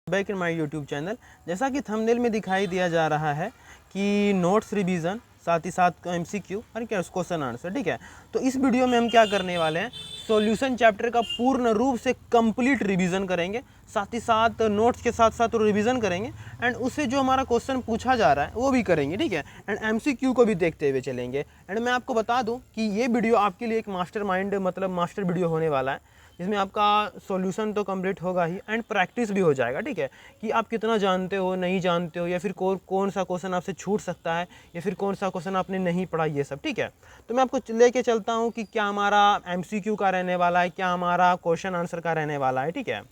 Back in my YouTube channel. जैसा कि thumbnail में दिखाई दिया जा रहा है कि नोट्स रिवीजन साथ ही साथ एमसीक्यू और क्या क्वेश्चन आंसर, ठीक है। तो इस वीडियो में हम क्या करने वाले हैं, सॉल्यूशन चैप्टर का पूर्ण रूप से कंप्लीट रिवीजन करेंगे, साथ ही साथ नोट्स के साथ साथ रिवीजन करेंगे एंड उससे जो हमारा क्वेश्चन पूछा जा रहा है वो भी करेंगे, ठीक है। एंड एमसीक्यू को भी देखते हुए चलेंगे। एंड मैं आपको बता दूं कि ये वीडियो आपके लिए एक मास्टरमाइंड मतलब मास्टर वीडियो होने वाला है, जिसमें आपका सॉल्यूशन तो कंप्लीट होगा ही एंड प्रैक्टिस भी हो जाएगा, ठीक है। कि आप कितना जानते हो, नहीं जानते हो, या फिर कौन सा क्वेश्चन आपसे छूट सकता है, या फिर कौन सा क्वेश्चन आपने नहीं पढ़ा, ये सब, ठीक है। तो मैं आपको लेके चलता हूँ कि क्या हमारा एमसीक्यू का रहने वाला है, क्या हमारा क्वेश्चन आंसर का रहने वाला है, ठीक है।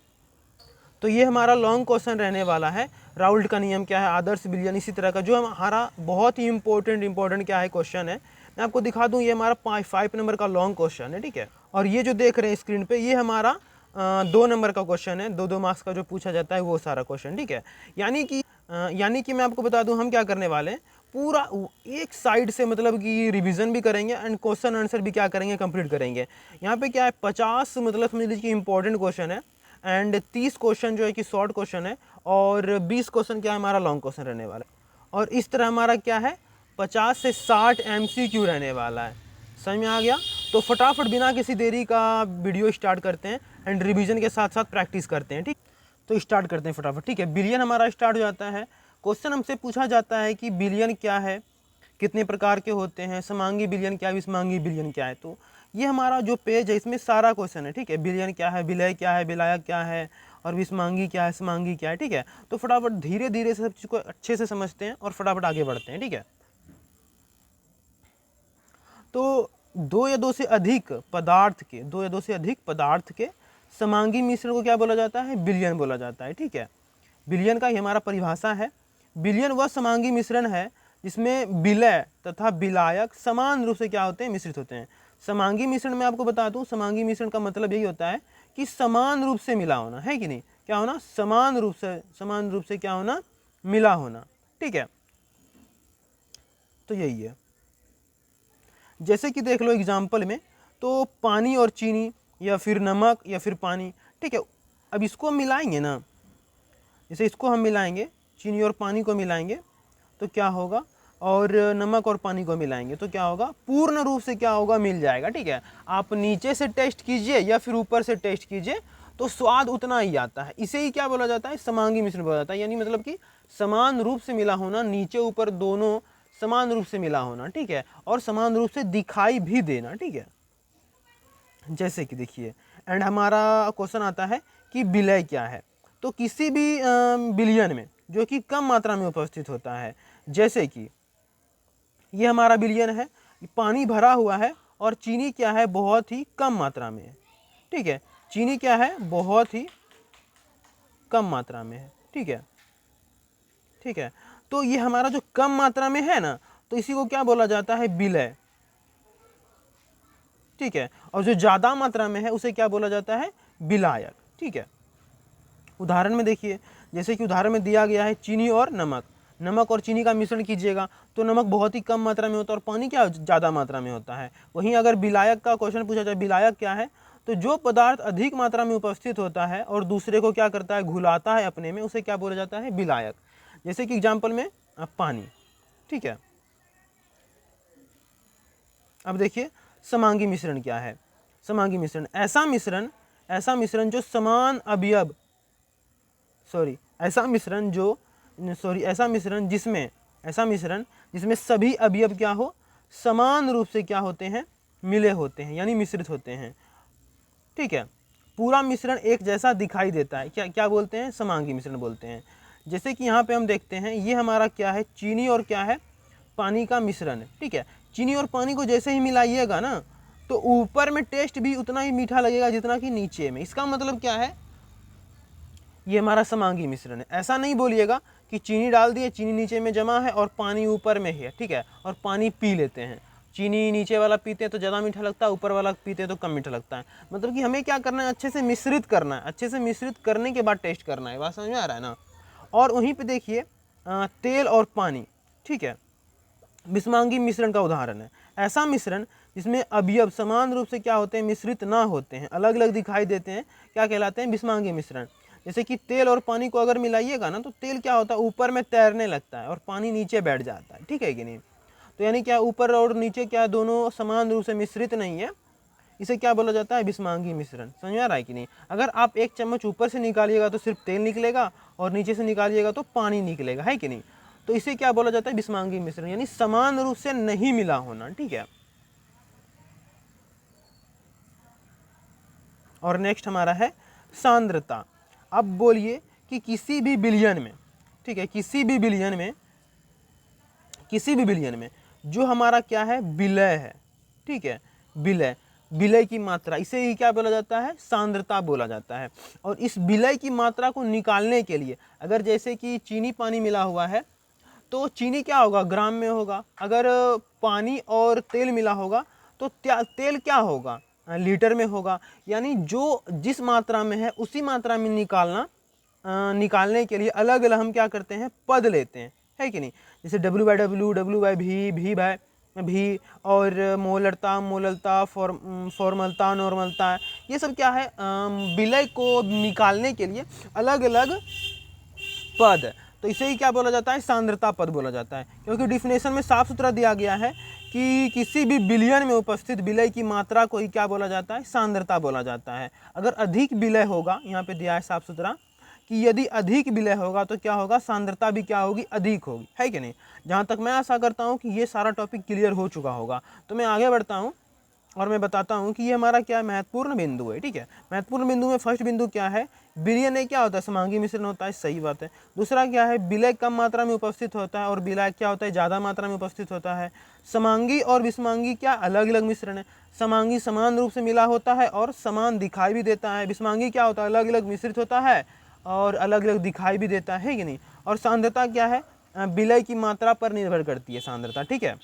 तो ये हमारा लॉन्ग क्वेश्चन रहने वाला है, राउल्ट का नियम क्या है, आदर्श विलयन, इसी तरह का जो हमारा बहुत ही इंपॉर्टेंट क्या है क्वेश्चन है। मैं आपको दिखा दूं, ये हमारा 5 नंबर का लॉन्ग क्वेश्चन है, ठीक है। और ये जो देख रहे हैं स्क्रीन पे, ये हमारा 2 नंबर का क्वेश्चन है, 2 मार्क्स का जो पूछा जाता है वो सारा क्वेश्चन, ठीक है। यानी कि मैं आपको बता दूं हम क्या करने वाले हैं, पूरा एक साइड से मतलब कि रिवीजन भी करेंगे एंड क्वेश्चन आंसर भी क्या करेंगे, कंप्लीट करेंगे। यहाँ पे क्या है, 50 मतलब समझ लीजिए कि इंपॉर्टेंट क्वेश्चन है एंड 30 क्वेश्चन जो है कि शॉर्ट क्वेश्चन है और 20 क्वेश्चन क्या है हमारा लॉन्ग क्वेश्चन रहने वाला है। और इस तरह हमारा क्या है 50 से 60 एमसीक्यू रहने वाला है। समझ में आ गया? तो फटाफट बिना किसी देरी का वीडियो स्टार्ट करते हैं एंड रिवीजन के साथ साथ प्रैक्टिस करते हैं, ठीक। तो स्टार्ट करते हैं फटाफट, ठीक है। बिलियन हमारा स्टार्ट हो जाता है। क्वेश्चन हमसे पूछा जाता है कि बिलियन क्या है, कितने प्रकार के होते हैं, समांगी बिलियन क्या है, विषमांगी बिलियन क्या है। तो ये हमारा जो पेज है इसमें सारा क्वेश्चन है, ठीक है। बिलियन क्या है, विलय क्या है, विलायक क्या है, और विषमांगी क्या है, समांगी क्या है, ठीक है। तो फटाफट धीरे धीरे सब चीज़ को अच्छे से समझते हैं और फटाफट आगे बढ़ते हैं, ठीक है। तो दो या दो से अधिक पदार्थ के समांगी मिश्रण को क्या बोला जाता है, बिलियन बोला जाता है, ठीक है। बिलियन का ये हमारा परिभाषा है। बिलियन वह समांगी मिश्रण है जिसमें विलय तथा विलायक समान रूप से क्या होते हैं, मिश्रित होते हैं। समांगी मिश्रण में आपको बता दूं, समांगी मिश्रण का मतलब यही होता है कि समान रूप से मिला होना, है कि नहीं, क्या होना, समान रूप से क्या होना, मिला होना, ठीक है। तो यही है। जैसे कि देख लो एग्जाम्पल में, तो पानी और चीनी या फिर नमक या फिर पानी, ठीक है। अब इसको हम मिलाएंगे ना, जैसे इसको हम मिलाएंगे, चीनी और पानी को मिलाएंगे तो क्या होगा, और नमक और पानी को मिलाएंगे तो क्या होगा, पूर्ण रूप से क्या होगा, मिल जाएगा, ठीक है। आप नीचे से टेस्ट कीजिए या फिर ऊपर से टेस्ट कीजिए तो स्वाद उतना ही आता है। इसे ही क्या बोला जाता है, समांगी मिश्रण बोला जाता है। यानी मतलब कि समान रूप से मिला होना, नीचे ऊपर दोनों समान रूप से मिला होना, ठीक है, और समान रूप से दिखाई भी देना, ठीक है। जैसे कि देखिए, एंड हमारा क्वेश्चन आता है कि विलय क्या है। तो किसी भी बिलियन में जो कि कम मात्रा में उपस्थित होता है, जैसे कि ये हमारा बिलियन है, पानी भरा हुआ है और चीनी क्या है, बहुत ही कम मात्रा में है, ठीक है। चीनी क्या है, बहुत ही कम मात्रा में है, ठीक है, ठीक है। तो ये हमारा जो कम मात्रा में है ना, तो इसी को क्या बोला जाता है, विलय, ठीक है। और जो ज्यादा मात्रा में है उसे क्या बोला जाता है, विलायक, ठीक है। उदाहरण में देखिए, जैसे कि उदाहरण में दिया गया है चीनी और नमक और चीनी का मिश्रण कीजिएगा तो नमक बहुत ही कम मात्रा में होता है और पानी क्या ज़्यादा मात्रा में होता है। वहीं अगर विलायक का क्वेश्चन पूछा जाए, विलायक क्या है, तो जो पदार्थ अधिक मात्रा में उपस्थित होता है और दूसरे को क्या करता है, घुलाता है अपने में, उसे क्या बोला जाता है, विलायक। जैसे कि एग्जाम्पल में पानी, ठीक है। अब देखिए समांगी मिश्रण क्या है। समांगी मिश्रण ऐसा मिश्रण जो समान अवयव ऐसा मिश्रण जिसमें सभी अवयव क्या हो, समान रूप से क्या होते हैं, मिले होते हैं, यानी मिश्रित होते हैं, ठीक है। पूरा मिश्रण एक जैसा दिखाई देता है, क्या बोलते हैं, समांगी मिश्रण बोलते हैं। जैसे कि यहाँ पे हम देखते हैं, ये हमारा क्या है, चीनी और क्या है, पानी का मिश्रण है, ठीक है। चीनी और पानी को जैसे ही मिलाइएगा ना, तो ऊपर में टेस्ट भी उतना ही मीठा लगेगा जितना कि नीचे में। इसका मतलब क्या है, ये हमारा समांगी मिश्रण है। ऐसा नहीं बोलिएगा कि चीनी डाल दिए, चीनी नीचे में जमा है और पानी ऊपर में है, ठीक है, और पानी पी लेते हैं। चीनी नीचे वाला पीते हैं तो ज़्यादा मीठा लगता है, ऊपर वाला पीते हैं तो कम मीठा लगता है। मतलब कि हमें क्या करना है, अच्छे से मिश्रित करना है, अच्छे से मिश्रित करने के बाद टेस्ट करना है। बात समझ में आ रहा है ना। और वहीं पे देखिए तेल और पानी, ठीक है, विषमांगी मिश्रण का उदाहरण है। ऐसा मिश्रण जिसमें अवयव समान रूप से क्या होते हैं, मिश्रित ना होते हैं, अलग अलग दिखाई देते हैं, क्या कहलाते हैं, विषमांगी मिश्रण। जैसे कि तेल और पानी को अगर मिलाइएगा ना तो तेल क्या होता है ऊपर में तैरने लगता है और पानी नीचे बैठ जाता है, ठीक है कि नहीं। तो यानी क्या ऊपर और नीचे क्या दोनों समान रूप से मिश्रित नहीं है, इसे क्या बोला जाता है विषमांगी मिश्रण। समझ में आ रहा है कि नहीं। अगर आप एक चम्मच ऊपर से निकालिएगा तो सिर्फ तेल निकलेगा और नीचे से निकालिएगा तो पानी निकलेगा, है कि नहीं। तो इसे क्या बोला जाता है विषमांगी मिश्रण, यानी समान रूप से नहीं मिला होना, ठीक है। और नेक्स्ट हमारा है सांद्रता। अब बोलिए कि किसी भी बिलियन में, ठीक है, किसी भी बिलियन में जो हमारा क्या है विलय है, ठीक है, विलय की मात्रा, इसे ही क्या बोला जाता है सांद्रता बोला जाता है। और इस विलय की मात्रा को निकालने के लिए अगर जैसे कि चीनी पानी मिला हुआ है तो चीनी क्या होगा ग्राम में होगा, अगर पानी और तेल मिला होगा तो तेल क्या होगा लीटर में होगा। यानी जो जिस मात्रा में है उसी मात्रा में निकालने के लिए अलग अलग हम क्या करते हैं पद लेते हैं, है कि नहीं। जैसे W/W, W/V, भी और मोलरता, फॉर्मलता, नॉर्मलता, ये सब क्या है विलय को निकालने के लिए अलग अलग पद। तो इसे ही क्या बोला जाता है सांद्रता पद बोला जाता है, क्योंकि डिफिनेशन में साफ सुथरा दिया गया है कि किसी भी बिलियन में उपस्थित विलय की मात्रा को ही क्या बोला जाता है सांद्रता बोला जाता है। अगर अधिक विलय होगा, यहाँ पे दिया है साफ सुथरा कि यदि अधिक विलय होगा तो क्या होगा सांद्रता भी क्या होगी अधिक होगी, है कि नहीं। जहाँ तक मैं आशा करता हूँ कि ये सारा टॉपिक क्लियर हो चुका होगा। तो मैं आगे बढ़ता हूँ और मैं बताता हूँ कि ये हमारा क्या महत्वपूर्ण बिंदु है, ठीक है। महत्वपूर्ण बिंदु में फर्स्ट बिंदु क्या है विलय में क्या होता है समांगी मिश्रण होता है, सही बात है। दूसरा क्या है विलय कम मात्रा में उपस्थित होता है और विलय क्या होता है ज़्यादा मात्रा में उपस्थित होता है। समांगी और विषमांगी क्या अलग अलग मिश्रण है। समांगी समान रूप से मिला होता है और समान दिखाई भी देता है, विषमांगी क्या होता है अलग अलग मिश्रित होता है और अलग अलग दिखाई भी देता है कि नहीं। और सांद्रता क्या है विलय की मात्रा पर निर्भर करती है सांद्रता, ठीक है।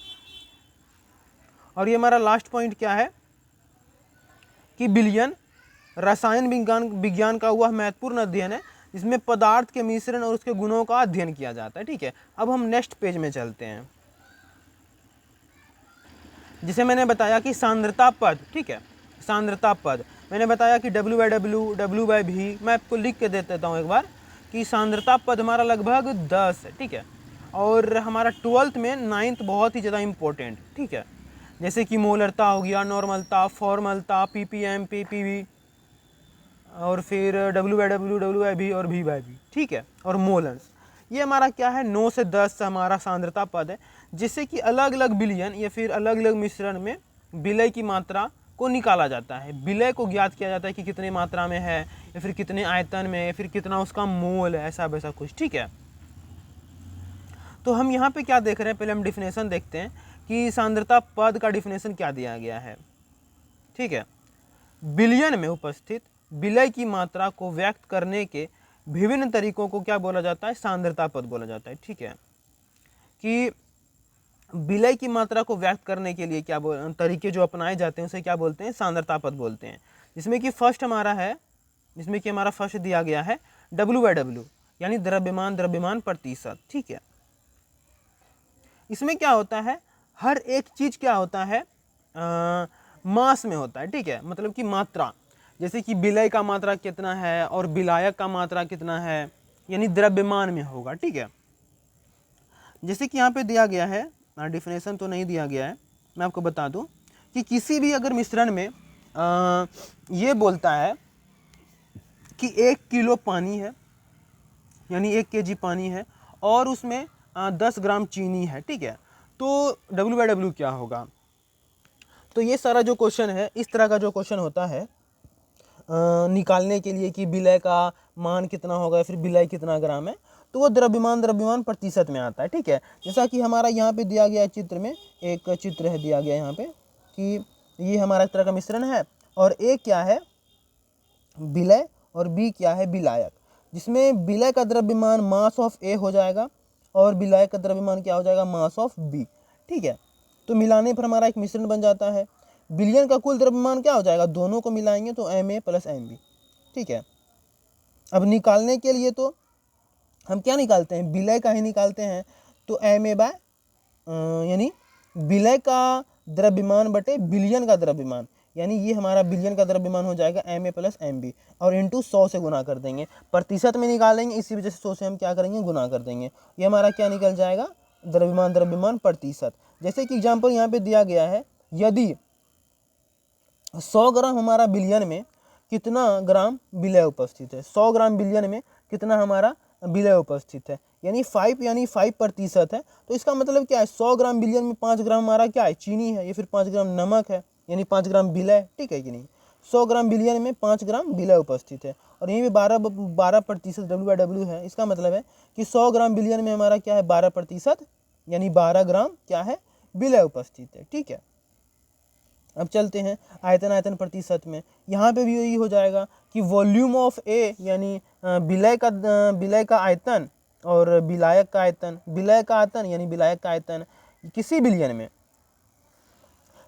और ये हमारा लास्ट पॉइंट क्या है कि विलयन रसायन विज्ञान का वह महत्वपूर्ण अध्ययन है जिसमें पदार्थ के मिश्रण और उसके गुणों का अध्ययन किया जाता है, ठीक है। अब हम नेक्स्ट पेज में चलते हैं, जिसे मैंने बताया कि सांद्रता पद, ठीक है। सांद्रता पद मैंने बताया कि W/W, W/V, मैं आपको लिख के दे देता हूँ एक बार कि सांद्रता पद हमारा लगभग 10 है, ठीक है। और हमारा 12th में 9th बहुत ही ज़्यादा इंपॉर्टेंट, ठीक है। जैसे कि मोलरता हो गया, नॉर्मलता, फॉर्मलता, ppm, ppv और फिर W/W, W/V और V/V, ठीक है। और मोलर्स, ये हमारा क्या है 9 से 10 हमारा सांद्रता पद है, जिससे कि अलग अलग विलयन या फिर अलग अलग मिश्रण में विलय की मात्रा को निकाला जाता है। विलय को ज्ञात किया जाता है कि कितने मात्रा में है या फिर कितने आयतन में या फिर कितना उसका मोल है, ऐसा वैसा कुछ, ठीक है। तो हम यहाँ पे क्या देख रहे हैं पहले हम डिफिनेशन देखते हैं कि सांद्रता पद का डिफिनेशन क्या दिया गया है, ठीक है। विलयन में उपस्थित विलय की मात्रा को व्यक्त करने के विभिन्न तरीकों को क्या बोला जाता है सांद्रता पद बोला जाता है, ठीक है। कि विलय की मात्रा को व्यक्त करने के लिए क्या तरीके जो अपनाए जाते हैं उसे क्या बोलते हैं सांद्रता पद बोलते हैं। जिसमें कि फर्स्ट हमारा है, जिसमें कि हमारा फर्स्ट दिया गया है W/W यानी द्रव्यमान प्रतिशत, ठीक है। इसमें क्या होता है हर एक चीज क्या होता है मास में होता है, ठीक है, मतलब कि मात्रा। जैसे कि विलय का मात्रा कितना है और विलायक का मात्रा कितना है यानी द्रव्यमान में होगा, ठीक है। जैसे कि यहाँ पे दिया गया है, डिफिनेशन तो नहीं दिया गया है, मैं आपको बता दूं कि किसी भी अगर मिश्रण में ये बोलता है कि 1 किलो पानी है यानी 1 kg पानी है और उसमें 10 ग्राम चीनी है, ठीक है। तो W/W क्या होगा। तो ये सारा जो क्वेश्चन है इस तरह का जो क्वेश्चन होता है निकालने के लिए कि विलय का मान कितना होगा या फिर विलय कितना ग्राम है, तो वो द्रव्यमान प्रतिशत में आता है, ठीक है। जैसा कि हमारा यहाँ पे दिया गया चित्र में एक चित्र है दिया गया यहाँ पे कि ये हमारा इस तरह का मिश्रण है और A क्या है विलय और B क्या है विलायक, जिसमें विलय का द्रव्यमान मास ऑफ A हो जाएगा और विलायक का द्रव्यमान क्या हो जाएगा मास ऑफ B, ठीक है। तो मिलाने पर हमारा एक मिश्रण बन जाता है। विलयन का कुल द्रव्यमान क्या हो जाएगा दोनों को मिलाएंगे तो Ma + Mb, ठीक है। अब निकालने के लिए तो हम क्या निकालते हैं विलय का ही निकालते हैं, तो यानी विलय का द्रव्यमान बटे विलयन का द्रव्यमान यानी ये हमारा बिलियन का द्रव्यमान हो जाएगा MA प्लस MB, और इंटू 100 से गुना कर देंगे, प्रतिशत में निकालेंगे, इसी वजह से 100 से हम क्या करेंगे, गुना कर देंगे। ये हमारा क्या निकल जाएगा, द्रव्यमान प्रतिशत। जैसे कि एग्जाम्पल यहाँ पे दिया गया है, यदि 100 ग्राम हमारा बिलियन में कितना ग्राम विलय उपस्थित है, 100 ग्राम बिलियन में कितना हमारा विलय उपस्थित है, यानी 5% है। तो इसका मतलब क्या है, 100 ग्राम बिलियन में 5 ग्राम हमारा क्या है, चीनी है, या फिर 5 ग्राम नमक है, यानी 5 ग्राम विलय, ठीक है कि नहीं। 100 ग्राम बिलियन में 5 ग्राम विलय उपस्थित है, और यहीं पे 12% W/W है। इसका मतलब है कि 100 ग्राम बिलियन में हमारा क्या है, 12%, यानी 12 ग्राम क्या है, विलय उपस्थित है, ठीक है। अब चलते हैं आयतन प्रतिशत में। यहाँ पे भी यही हो जाएगा कि वॉल्यूम ऑफ ए, यानी विलय का आयतन और विलायक का आयतन, विलय का आयतन यानी विलायक का आयतन किसी बिलियन में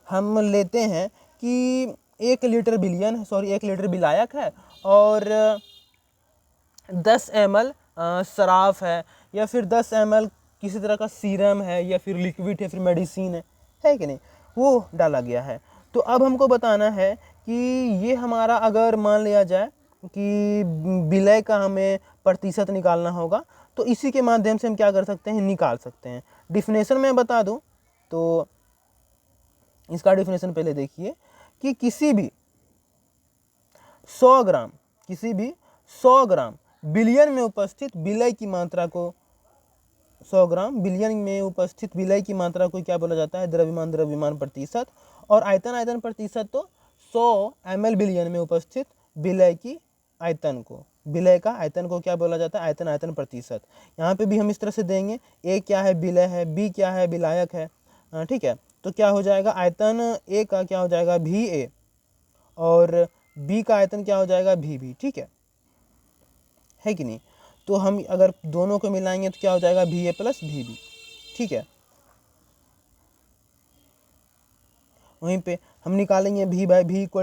हम लेते हैं कि 1 लीटर विलायक है, और 10 ml शराब है, या फिर 10 ml किसी तरह का सीरम है, या फिर लिक्विड है, फिर मेडिसिन है कि नहीं, वो डाला गया है। तो अब हमको बताना है कि ये हमारा, अगर मान लिया जाए कि विलय का हमें प्रतिशत निकालना होगा, तो इसी के माध्यम से हम क्या कर सकते हैं, निकाल सकते हैं। डिफिनेशन में बता दूं तो इसका डिफिनेशन पहले देखिए कि किसी भी 100 ग्राम बिलियन में उपस्थित विलय की मात्रा को, 100 ग्राम बिलियन में उपस्थित विलय की मात्रा को क्या बोला जाता है, द्रव्यमान प्रतिशत। और आयतन प्रतिशत तो 100 ml बिलियन में उपस्थित विलय की आयतन को, विलय का आयतन को क्या बोला जाता है, आयतन प्रतिशत। यहाँ पे भी हम इस तरह से देंगे, ए क्या है, विलय है, बी क्या है, विलायक है, ठीक है। तो क्या हो जाएगा, आयतन ए का क्या हो जाएगा, VA, और बी का आयतन क्या हो जाएगा, VB, ठीक है कि नहीं। तो हम अगर दोनों को मिलाएंगे तो क्या हो जाएगा, VA प्लस VB, ठीक है। वहीं पे हम निकालेंगे V/V =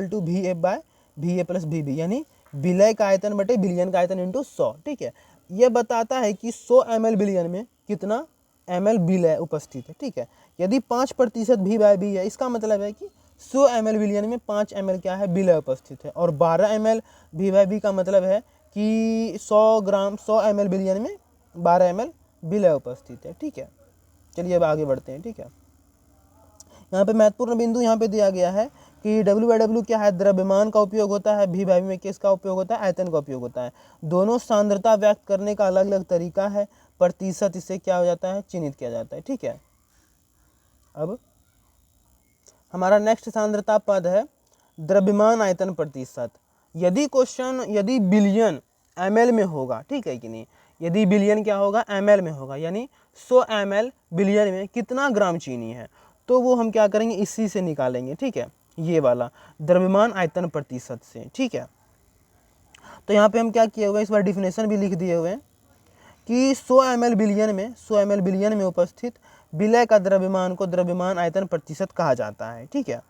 VA प्लस VB, यानी विलय का आयतन बटे बिलियन का आयतन इंटू 100, ठीक है। ये बताता है कि 100 ml बिलियन में कितना ml विलय उपस्थित है, ठीक है। यदि 5% V/V है, इसका मतलब है कि 100 ml बिलियन में 5 ml क्या है, विलय उपस्थित है, और 12 ml V/V का मतलब है कि 100 ml बिलियन में 12 ml विलय उपस्थित है, ठीक है। चलिए अब आगे बढ़ते हैं, ठीक है। यहाँ पे महत्वपूर्ण बिंदु यहाँ पे दिया गया है कि W/W क्या है, द्रव्यमान का उपयोग होता है, V/V में किसका उपयोग होता है, आयतन का उपयोग होता है। दोनों सांद्रता व्यक्त करने का अलग अलग तरीका है, प्रतिशत इससे क्या हो जाता है, चिन्हित किया जाता है, ठीक है। अब हमारा नेक्स्ट सांद्रता पद है द्रव्यमान आयतन प्रतिशत। यदि बिलियन ml में होगा, ठीक है कि नहीं, यदि बिलियन क्या होगा, ml में होगा, यानी 100 ml बिलियन में कितना ग्राम चीनी है, तो वो हम क्या करेंगे, इसी से निकालेंगे, ठीक है, ये वाला द्रव्यमान आयतन प्रतिशत से, ठीक है। तो यहाँ पे हम क्या किए हुए हैं, इस बार डिफिनेशन भी लिख दिए हुए हैं कि 100 ml बिलियन में उपस्थित विलय का द्रव्यमान को द्रव्यमान आयतन प्रतिशत कहा जाता है, ठीक है।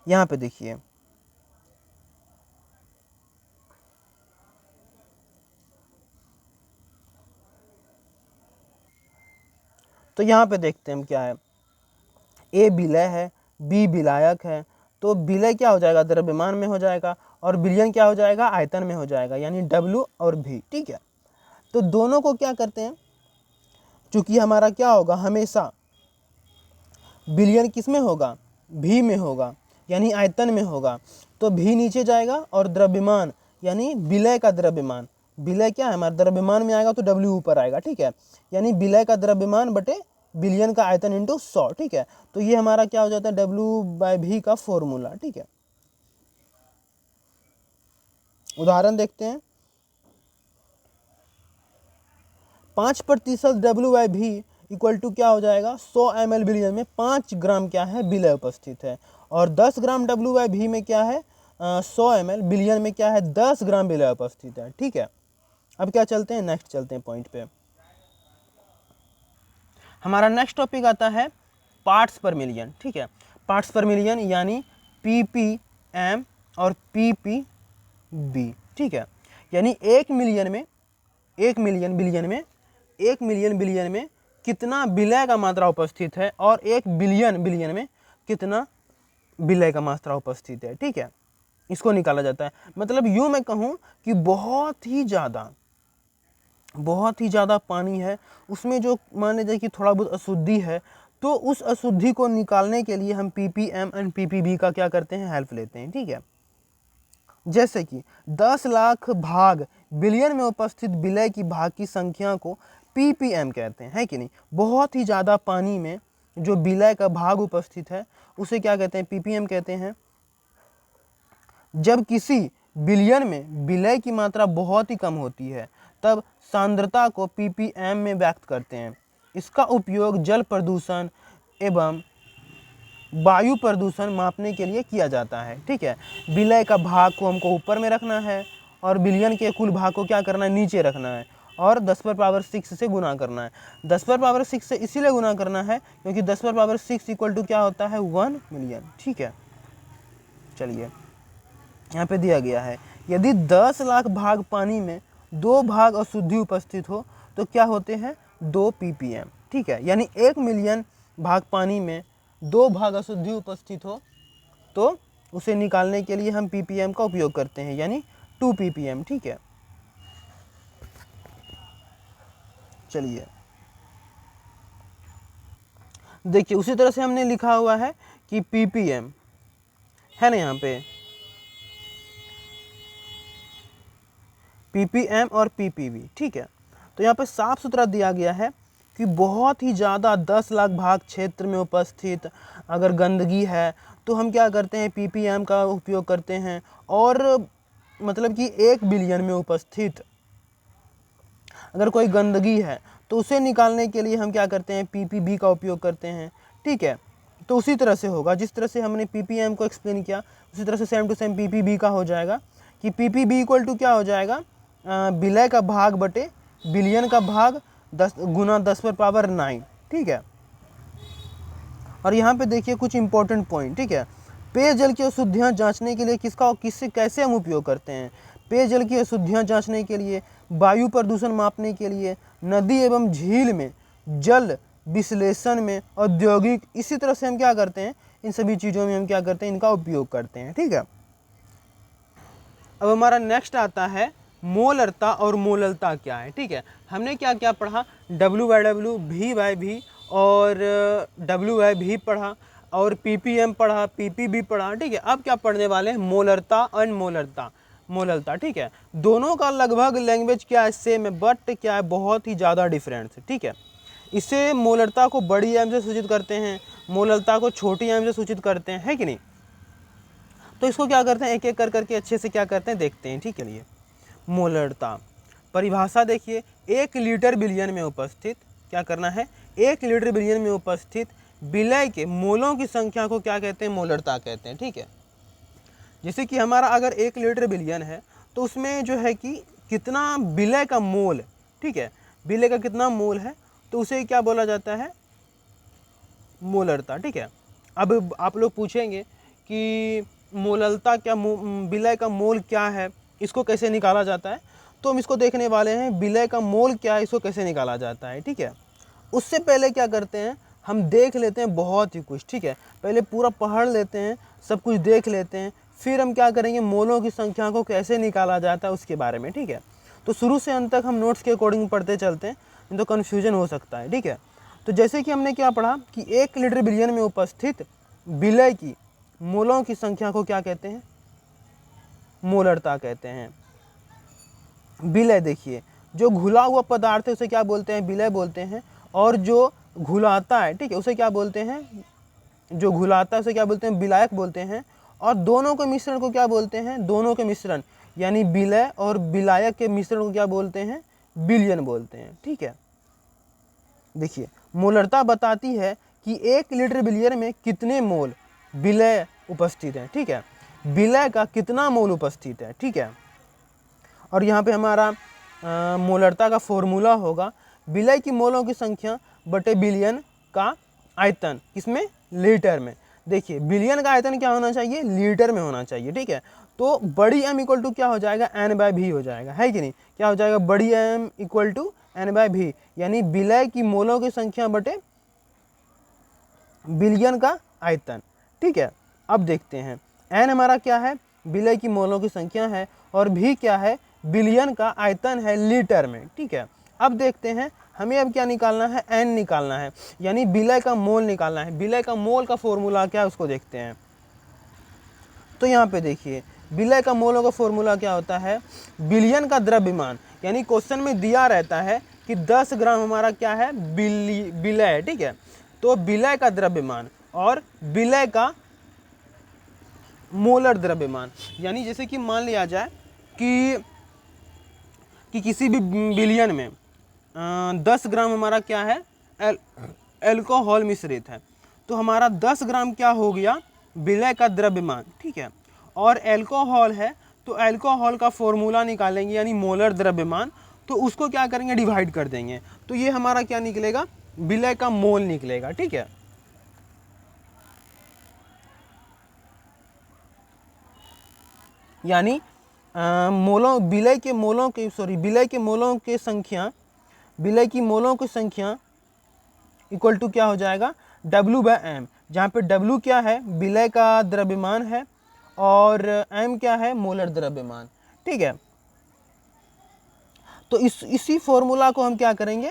यहाँ पे देखिए, तो यहाँ पे देखते हैं हम क्या है, ए विलय है, बी विलायक है, तो विलय क्या हो जाएगा, द्रव्यमान में हो जाएगा, और विलयन क्या हो जाएगा, आयतन में हो जाएगा, यानी W और V, ठीक है। तो दोनों को क्या करते हैं, चूंकि हमारा क्या होगा, हमेशा विलयन किस में होगा, V में होगा, यानी आयतन में होगा, तो V नीचे जाएगा, और द्रव्यमान यानी विलय का द्रव्यमान, विलय क्या है हमारा, द्रव्यमान में आएगा तो W ऊपर आएगा, ठीक है, यानी विलय का द्रव्यमान बटे बिलियन का आयतन इंटू 100, ठीक है। तो ये हमारा क्या हो जाता है, W/V का फॉर्मूला, ठीक है। उदाहरण देखते हैं, 5% W/V इक्वल टू क्या हो जाएगा, 100 ml बिलियन में 5 ग्राम क्या है, विलय उपस्थित है, और 10 ग्राम W/V में क्या है, 100 ml बिलियन में क्या है, 10 ग्राम विलय उपस्थित है, ठीक है। अब क्या चलते हैं, नेक्स्ट चलते हैं पॉइंट पे। हमारा नेक्स्ट टॉपिक आता है पार्ट्स पर मिलियन, ठीक है। पार्ट्स पर मिलियन यानी ppm और ppb, ठीक है। यानी 1 मिलियन बिलियन में कितना विलय का मात्रा उपस्थित है, और 1 बिलियन में कितना विलय का मात्रा उपस्थित है, ठीक है, इसको निकाला जाता है। मतलब यूँ मैं कहूँ कि बहुत ही ज़्यादा पानी है, उसमें जो मान लीजिए कि थोड़ा बहुत अशुद्धि है, तो उस अशुद्धि को निकालने के लिए हम ppm एंड ppb का क्या करते हैं, हेल्प लेते हैं, ठीक है। जैसे कि 10 लाख भाग बिलियन में उपस्थित विलय की भाग की संख्या को ppm कहते हैं, है कि नहीं। बहुत ही ज़्यादा पानी में जो विलय का भाग उपस्थित है उसे क्या कहते हैं, ppm कहते हैं। जब किसी बिलियन में विलय की मात्रा बहुत ही कम होती है तब सांद्रता को ppm में व्यक्त करते हैं। इसका उपयोग जल प्रदूषण एवं वायु प्रदूषण मापने के लिए किया जाता है, ठीक है। विलय का भाग को हमको ऊपर में रखना है और बिलियन के कुल भाग को क्या करना है, नीचे रखना है और 10⁻6 से गुना करना है। 10⁻6 से इसीलिए गुना करना है क्योंकि 10⁻6 इक्वल टू क्या होता है, 1 मिलियन, ठीक है। चलिए यहाँ पे दिया गया है, यदि 10 लाख भाग पानी में 2 भाग अशुद्धि उपस्थित हो तो क्या होते हैं, 2 ppm, ठीक है। यानी 1 मिलियन भाग पानी में 2 भाग अशुद्धि उपस्थित हो तो उसे निकालने के लिए हम ppm का उपयोग करते हैं, यानी 2 ppm, ठीक है। चलिए देखिए उसी तरह से हमने लिखा हुआ है कि ppm है ना, यहाँ पे ppm और ppb, ठीक है। तो यहाँ पे साफ सुथरा दिया गया है कि बहुत ही ज़्यादा 10 लाख भाग क्षेत्र में उपस्थित अगर गंदगी है तो हम क्या करते हैं, ppm का उपयोग करते हैं। और मतलब कि 1 बिलियन में उपस्थित अगर कोई गंदगी है तो उसे निकालने के लिए हम क्या करते हैं, ppb का उपयोग करते हैं, ठीक है। तो उसी तरह से होगा, जिस तरह से हमने ppm को एक्सप्लेन किया उसी तरह से सेम टू सेम ppb का हो जाएगा कि ppb इक्वल टू क्या हो जाएगा, विलय का भाग बटे बिलियन का भाग 10 गुना 10⁻9, ठीक है। और यहाँ पे देखिए कुछ इंपॉर्टेंट पॉइंट, ठीक है। पेयजल की अशुद्धियाँ जांचने के लिए किससे कैसे हम उपयोग करते हैं, पेयजल की अशुद्धियाँ जांचने के लिए, वायु प्रदूषण मापने के लिए, नदी एवं झील में जल विश्लेषण में, औद्योगिक, इसी तरह से हम क्या करते हैं, इन सभी चीज़ों में हम क्या करते हैं, इनका उपयोग करते हैं, ठीक है। अब हमारा नेक्स्ट आता है मोलरता और मोललता क्या है, ठीक है। हमने क्या क्या पढ़ा, W/W, V/V और W/V पढ़ा और ppm पढ़ा, ppb पढ़ा, ठीक है। अब क्या पढ़ने वाले हैं, मोलरता और मोललता, ठीक है। दोनों का लगभग लैंग्वेज क्या है, सेम है, बट क्या है, बहुत ही ज़्यादा डिफरेंस है, ठीक है। इसे मोलरता को बड़ी एम से सूचित करते हैं, मोललता को छोटी एम से सूचित करते हैं, है कि नहीं। तो इसको क्या करते हैं, एक एक कर करके अच्छे से क्या करते हैं, देखते हैं, ठीक है। लिए मोलरता परिभाषा देखिए, 1 लीटर बिलियन में उपस्थित, क्या करना है, 1 लीटर बिलियन में उपस्थित विलय के मोलों की संख्या को क्या कहते हैं, मोलरता कहते हैं, ठीक है। जैसे कि हमारा अगर 1 लीटर बिलियन है तो उसमें जो है कि कितना विलय का मोल, ठीक है, विलय का कितना मोल है तो उसे क्या बोला जाता है, मोलरता, ठीक है। अब आप लोग पूछेंगे कि मोललता क्या, विलय का मोल क्या है, इसको कैसे निकाला जाता है, तो हम इसको देखने वाले हैं, विलय का मोल क्या है, इसको कैसे निकाला जाता है, ठीक है। उससे पहले क्या करते हैं, हम देख लेते हैं बहुत ही कुछ, ठीक है। पहले पूरा पढ़ लेते हैं, सब कुछ देख लेते हैं, फिर हम क्या करेंगे, मोलों की संख्या को कैसे निकाला जाता है उसके बारे में, ठीक है। तो शुरू से अंत तक हम नोट्स के अकॉर्डिंग पढ़ते चलते हैं, नहीं तो कन्फ्यूजन हो सकता है, ठीक है। तो जैसे कि हमने क्या पढ़ा कि 1 लीटर बिलियन में उपस्थित विलय की मोलों की संख्या को क्या कहते हैं, मोलरता कहते हैं। विलय देखिए, जो घुला हुआ पदार्थ है उसे क्या बोलते हैं, विलय बोलते हैं, और जो घुलाता है, ठीक है, उसे क्या बोलते हैं, जो घुलाता है उसे क्या बोलते हैं, विलायक बोलते हैं। और दोनों के मिश्रण को क्या बोलते हैं, दोनों के मिश्रण यानी विलय और विलायक के मिश्रण को क्या बोलते हैं, विलयन बोलते हैं, ठीक है। देखिए मोलरता बताती है कि 1 लीटर बिलियन में कितने मोल विलय उपस्थित है, ठीक है, विलय का कितना मोल उपस्थित है, ठीक है। और यहाँ पे हमारा मोलरता का फॉर्मूला होगा, विलय की मोलों की संख्या बटे बिलियन का आयतन, किसमें, लीटर में। देखिए बिलियन का आयतन क्या होना चाहिए, लीटर में होना चाहिए, ठीक है। तो बड़ी m इक्वल टू क्या हो जाएगा, n/v हो जाएगा, है कि नहीं, क्या हो जाएगा, बड़ी m इक्वल टू n/v, यानी विलय की मोलों की संख्या बटे बिलियन का आयतन, ठीक है। अब देखते हैं एन हमारा क्या है, विलय की मोलों की संख्या है, और भी क्या है, बिलियन का आयतन है लीटर में। ठीक है। अब देखते हैं हमें अब क्या निकालना है, एन निकालना है, यानी विलय का मोल निकालना है। विलय का मोल का फॉर्मूला क्या है उसको देखते हैं। तो यहाँ पे देखिए विलय का मोलों का फॉर्मूला क्या होता है, बिलियन का द्रव्यमान, यानी क्वेश्चन में दिया रहता है कि 10 ग्राम हमारा क्या है, विलय है। ठीक है। तो विलय का द्रव्यमान और विलय का मोलर द्रव्यमान, यानी जैसे कि मान लिया जाए कि किसी भी बिलियन में 10 ग्राम हमारा क्या है, एल्कोहल मिश्रित है, तो हमारा 10 ग्राम क्या हो गया, विलय का द्रव्यमान। ठीक है। और एल्कोहल है तो एल्कोहल का फॉर्मूला निकालेंगे, यानी मोलर द्रव्यमान, तो उसको क्या करेंगे, डिवाइड कर देंगे, तो ये हमारा क्या निकलेगा, विलय का मोल निकलेगा। ठीक है। यानी मोलों, विलय के मोलों के विलय के मोलों के संख्या, विलय की मोलों की संख्या इक्वल टू क्या हो जाएगा, W/m, जहाँ पे W क्या है, विलय का द्रव्यमान है, और m क्या है, मोलर द्रव्यमान। ठीक है। तो इसी फॉर्मूला को हम क्या करेंगे,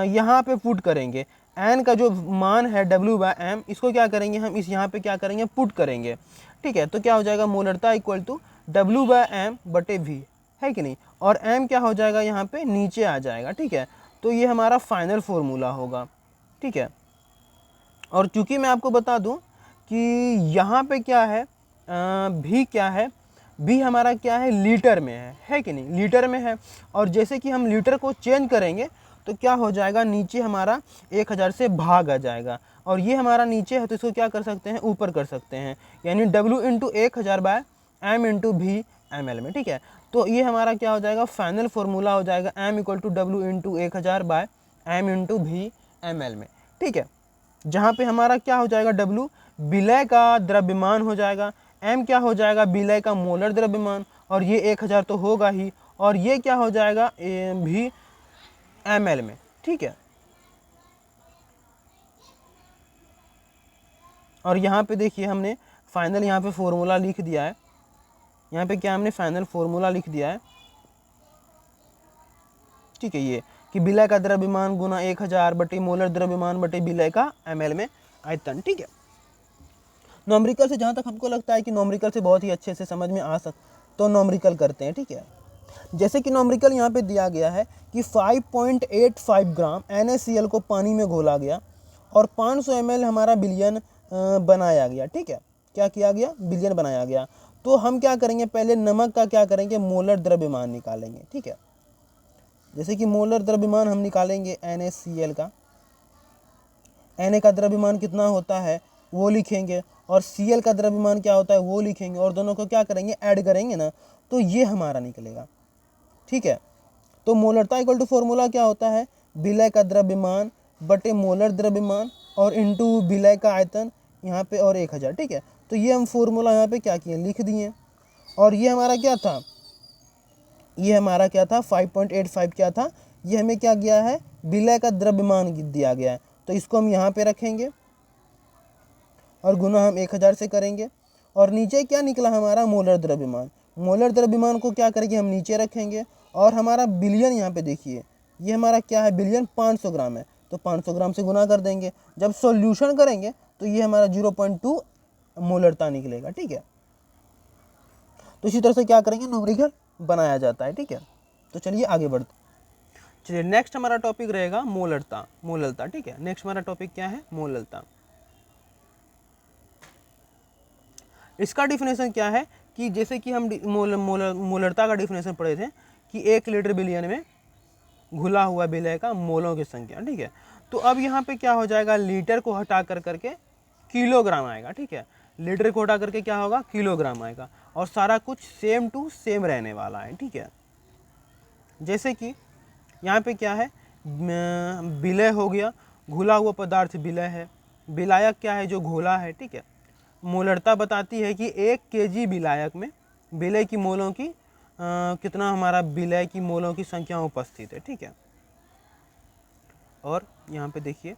यहाँ पे पुट करेंगे, n का जो मान है W/m, इसको क्या करेंगे हम, इस यहाँ पे क्या करेंगे, पुट करेंगे। ठीक है। तो क्या हो जाएगा, मोलरता इक्वल टू W/m/v, है कि नहीं, और m क्या हो जाएगा, यहाँ पे नीचे आ जाएगा। ठीक है। तो ये हमारा फाइनल फॉर्मूला होगा। ठीक है। और चूंकि मैं आपको बता दूं कि यहाँ पे क्या है, भी क्या है, भी हमारा क्या है, लीटर में है कि नहीं, लीटर में है, और जैसे कि हम लीटर को चेंज करेंगे तो क्या हो जाएगा, नीचे हमारा 1000 से भाग आ जाएगा, और ये हमारा नीचे है तो इसको क्या कर सकते हैं, ऊपर कर सकते हैं, यानी W × 1000/m × v ml में। ठीक है। तो ये हमारा क्या हो जाएगा, फाइनल फॉर्मूला हो जाएगा, m = W × 1000/m × v ml में। ठीक है। जहाँ पे हमारा क्या हो जाएगा, W विलय का द्रव्यमान हो जाएगा, M क्या हो जाएगा, विलय का मोलर द्रव्यमान, और ये 1000 तो होगा ही, और ये क्या हो जाएगा, भी ml में। ठीक है। और यहाँ पे देखिए हमने फाइनल यहाँ पे फॉर्मूला लिख दिया है, यहाँ पे क्या हमने फाइनल फॉर्मूला लिख दिया है। ठीक है। ये कि विलय का द्रव्यमान गुना 1000 बटे मोलर द्रव्यमान बटे विलय का ml में आयतन। ठीक है। नॉमरिकल से जहाँ तक हमको लगता है कि नॉमरिकल से बहुत ही अच्छे से समझ में आ तो नॉमरिकल करते हैं। ठीक है। जैसे कि नॉमरिकल यहाँ पे दिया गया है कि 5.85 ग्राम NaCl को पानी में घोला गया और 500 ml हमारा बिलियन बनाया गया। ठीक है। क्या किया गया, बिलियन बनाया गया। तो हम क्या करेंगे, पहले नमक का क्या करेंगे, मोलर द्रव्यमान निकालेंगे। ठीक है। जैसे कि मोलर द्रव्यमान हम निकालेंगे NaCl का, Na का द्रव्यमान कितना होता है वो लिखेंगे, और Cl का द्रव्यमान क्या होता है वो लिखेंगे, और दोनों को क्या करेंगे, ऐड करेंगे ना, तो ये हमारा निकलेगा। ठीक है। तो मोलरता इक्वल टू फॉर्मूला क्या होता है, विलय का द्रव्यमान बटे मोलर द्रव्यमान और इनटू विलय का आयतन यहाँ पे, और 1000। ठीक है। तो ये हम फॉर्मूला यहाँ पे क्या किए, लिख दिए। और ये हमारा क्या था, ये हमारा क्या था, 5.85 क्या था, ये हमें क्या गया है, विलय का द्रव्यमान दिया गया है, तो इसको हम यहाँ पे रखेंगे और गुना हम 1000 से करेंगे, और नीचे क्या निकला हमारा, मोलर द्रव्यमान। मोलर द्रव्यमान को क्या करेंगे, हम नीचे रखेंगे, और हमारा बिलियन यहाँ पे देखिए, ये हमारा क्या है, बिलियन 500 ग्राम है, तो 500 ग्राम से गुना कर देंगे। जब सॉल्यूशन करेंगे तो ये हमारा 0.2 मोलरता निकलेगा। ठीक है। तो इसी तरह से क्या करेंगे, न्यूमेरिकल बनाया जाता है। ठीक है। तो चलिए आगे बढ़ते, चलिए नेक्स्ट हमारा टॉपिक रहेगा मोलरता, मोलरता। ठीक है। नेक्स्ट हमारा टॉपिक क्या है, मोलरता। इसका डिफिनेशन क्या है कि जैसे कि हम मोलरता का डिफिनेशन पढ़े थे कि 1 लीटर बिलियन में घुला हुआ विलय का मोलों की संख्या। ठीक है। तो अब यहाँ पे क्या हो जाएगा, लीटर को हटा कर करके किलोग्राम आएगा। ठीक है। लीटर को हटा करके क्या होगा, किलोग्राम आएगा, और सारा कुछ सेम टू सेम रहने वाला है। ठीक है। जैसे कि यहाँ पे क्या है, विलय हो गया, घुला हुआ पदार्थ विलय है, विलायक क्या है, जो घोला है। ठीक है। मोलरता बताती है कि 1 kg विलायक में विलय की मोलों की कितना हमारा विलय की मोलों की संख्या उपस्थित है। ठीक है। और यहाँ पे देखिए,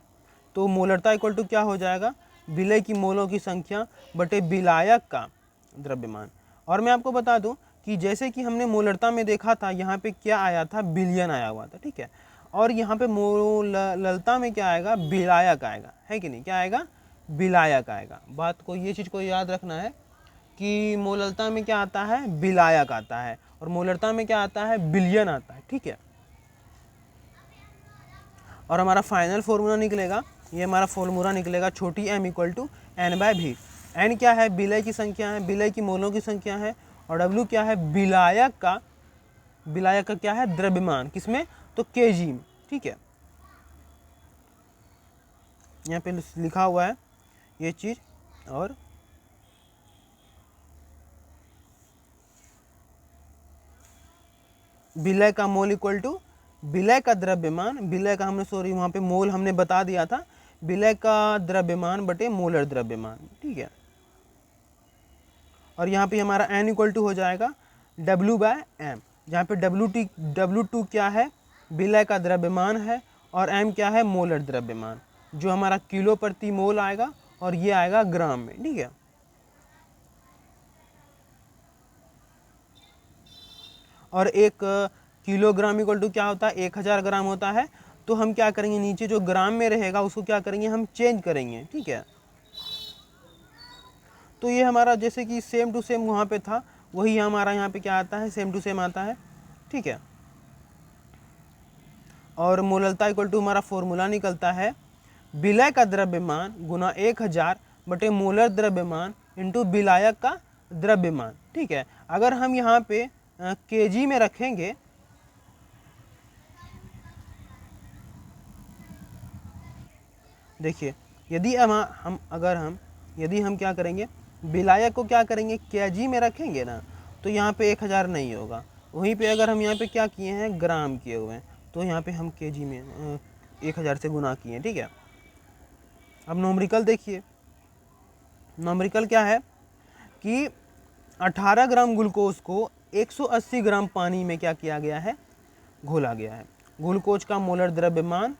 तो मोलरता इक्वल टू क्या हो जाएगा, विलय की मोलों की संख्या बटे विलायक का द्रव्यमान। और मैं आपको बता दूं कि जैसे कि हमने मोलरता में देखा था, यहाँ पे क्या आया था, बिलियन आया हुआ था, ठीक है। और यहाँ पे मोललता में क्या आएगा, विलायक आएगा, है कि नहीं, क्या आएगा, विलायक आएगा। बात को ये चीज़ को याद रखना है कि मोललता में क्या आता है, विलायक आता है, और मोलरता में क्या आता है, बिलियन आता है, ठीक है। और हमारा फाइनल फॉर्मूला निकलेगा, ये हमारा फॉर्मूला निकलेगा, छोटी m equal to N by भी। एन क्या है, विलय की संख्या है, विलय की मोलों की संख्या है, और डब्ल्यू क्या है, विलायक का क्या है, द्रव्यमान, किसमें, तो केजी में, ठीक है। यहाँ पे लिखा हुआ है ये चीज। और विलय का मोल इक्वल टू विलय का द्रव्यमान, विलय का हमने सॉरी वहाँ पे मोल हमने बता दिया था, विलय का द्रव्यमान बटे मोलर द्रव्यमान, ठीक है। और यहाँ पे हमारा n इक्वल टू हो जाएगा W बाय m, जहाँ पे W2 क्या है, विलय का द्रव्यमान है, और m क्या है, मोलर द्रव्यमान, जो हमारा किलो प्रति मोल आएगा, और ये आएगा ग्राम में, ठीक है। और 1 किलोग्राम इक्वल टू क्या होता है, 1000 ग्राम होता है। तो हम क्या करेंगे, नीचे जो ग्राम में रहेगा उसको क्या करेंगे, हम चेंज करेंगे, ठीक है। तो ये हमारा जैसे कि सेम टू सेम वहाँ पे था, वही हमारा यहाँ पे क्या आता है, सेम टू सेम आता है, ठीक है। और मोललता इक्वल टू हमारा फॉर्मूला निकलता है, विलय का द्रव्यमान गुना 1000 बटे मोलर द्रव्यमान इंटू विलायक का द्रव्यमान, ठीक है। अगर हम यहाँ पे केजी में रखेंगे, देखिए, यदि हम क्या करेंगे, विलायक को क्या करेंगे, केजी में रखेंगे ना, तो यहाँ पे 1000 नहीं होगा। वहीं पे अगर हम यहाँ पे क्या किए हैं, ग्राम किए हुए हैं, तो यहाँ पे हम केजी में 1000 से गुना किए हैं, ठीक है। अब नॉमरिकल देखिए, नॉमरिकल क्या है कि 18 ग्राम ग्लूकोज को 180 ग्राम पानी में क्या किया गया है, घोला गया है। ग्लूकोज का मोलर द्रव्यमान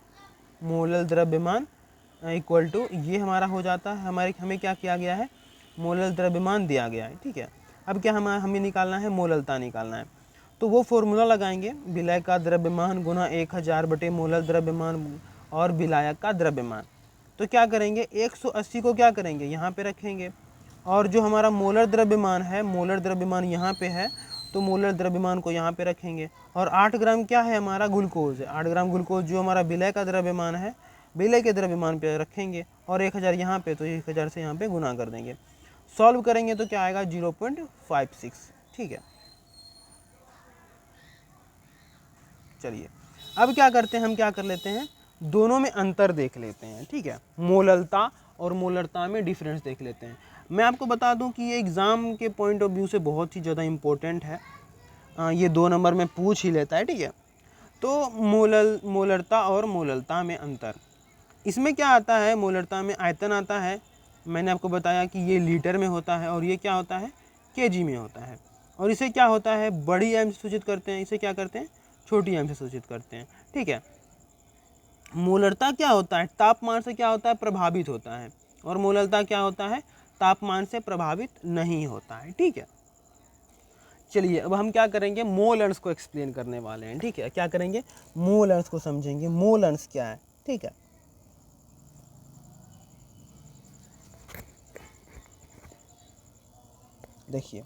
इक्वल टू ये हमारा हो जाता है, हमें क्या किया गया है, मोलर द्रव्यमान दिया गया है, ठीक है। अब क्या हमें निकालना है, मोललता निकालना है। तो वो फॉर्मूला लगाएंगे, विलय का द्रव्यमान गुना 1000 बटे मोलर द्रव्यमान और विलायक का द्रव्यमान। तो क्या करेंगे, 180 को क्या करेंगे, यहाँ पे रखेंगे, और जो हमारा मोलर द्रव्यमान है, मोलर द्रव्यमान यहाँ पे है, तो मोलर द्रव्यमान को यहाँ पे रखेंगे। और 8 ग्राम क्या है, हमारा ग्लूकोज है, 8 ग्राम ग्लूकोज जो हमारा विलय का द्रव्यमान है, विलय के द्रव्यमान पे रखेंगे, और 1000 यहाँ पे, तो 1000 से यहाँ पे गुना कर देंगे। सॉल्व करेंगे तो क्या आएगा, 0.56, ठीक है। चलिए अब क्या करते हैं, हम क्या कर लेते हैं, दोनों में अंतर देख लेते हैं, ठीक है। मोललता और मोलरता में डिफरेंस देख लेते हैं। मैं आपको बता दूं कि ये एग्ज़ाम के पॉइंट ऑफ व्यू से बहुत ही ज़्यादा इम्पोर्टेंट है, ये 2 नंबर में पूछ ही लेता है, ठीक है। तो मोलरता और मोललता में अंतर, इसमें क्या आता है, मोलरता में आयतन आता है, मैंने आपको बताया कि ये लीटर में होता है, और ये क्या होता है, केजी में होता है। और इसे क्या होता है, बड़ी एम से सूचित करते हैं, इसे क्या करते हैं, छोटी एम से सूचित करते हैं, ठीक है। मोलरता क्या होता है, तापमान से क्या होता है, प्रभावित होता है, और मोललता क्या होता है, तापमान से प्रभावित नहीं होता है, ठीक है। चलिए अब हम क्या करेंगे, मोल अंश को एक्सप्लेन करने वाले हैं, ठीक है। क्या करेंगे, मोल अंश को समझेंगे, मोल अंश क्या है, ठीक है। देखिए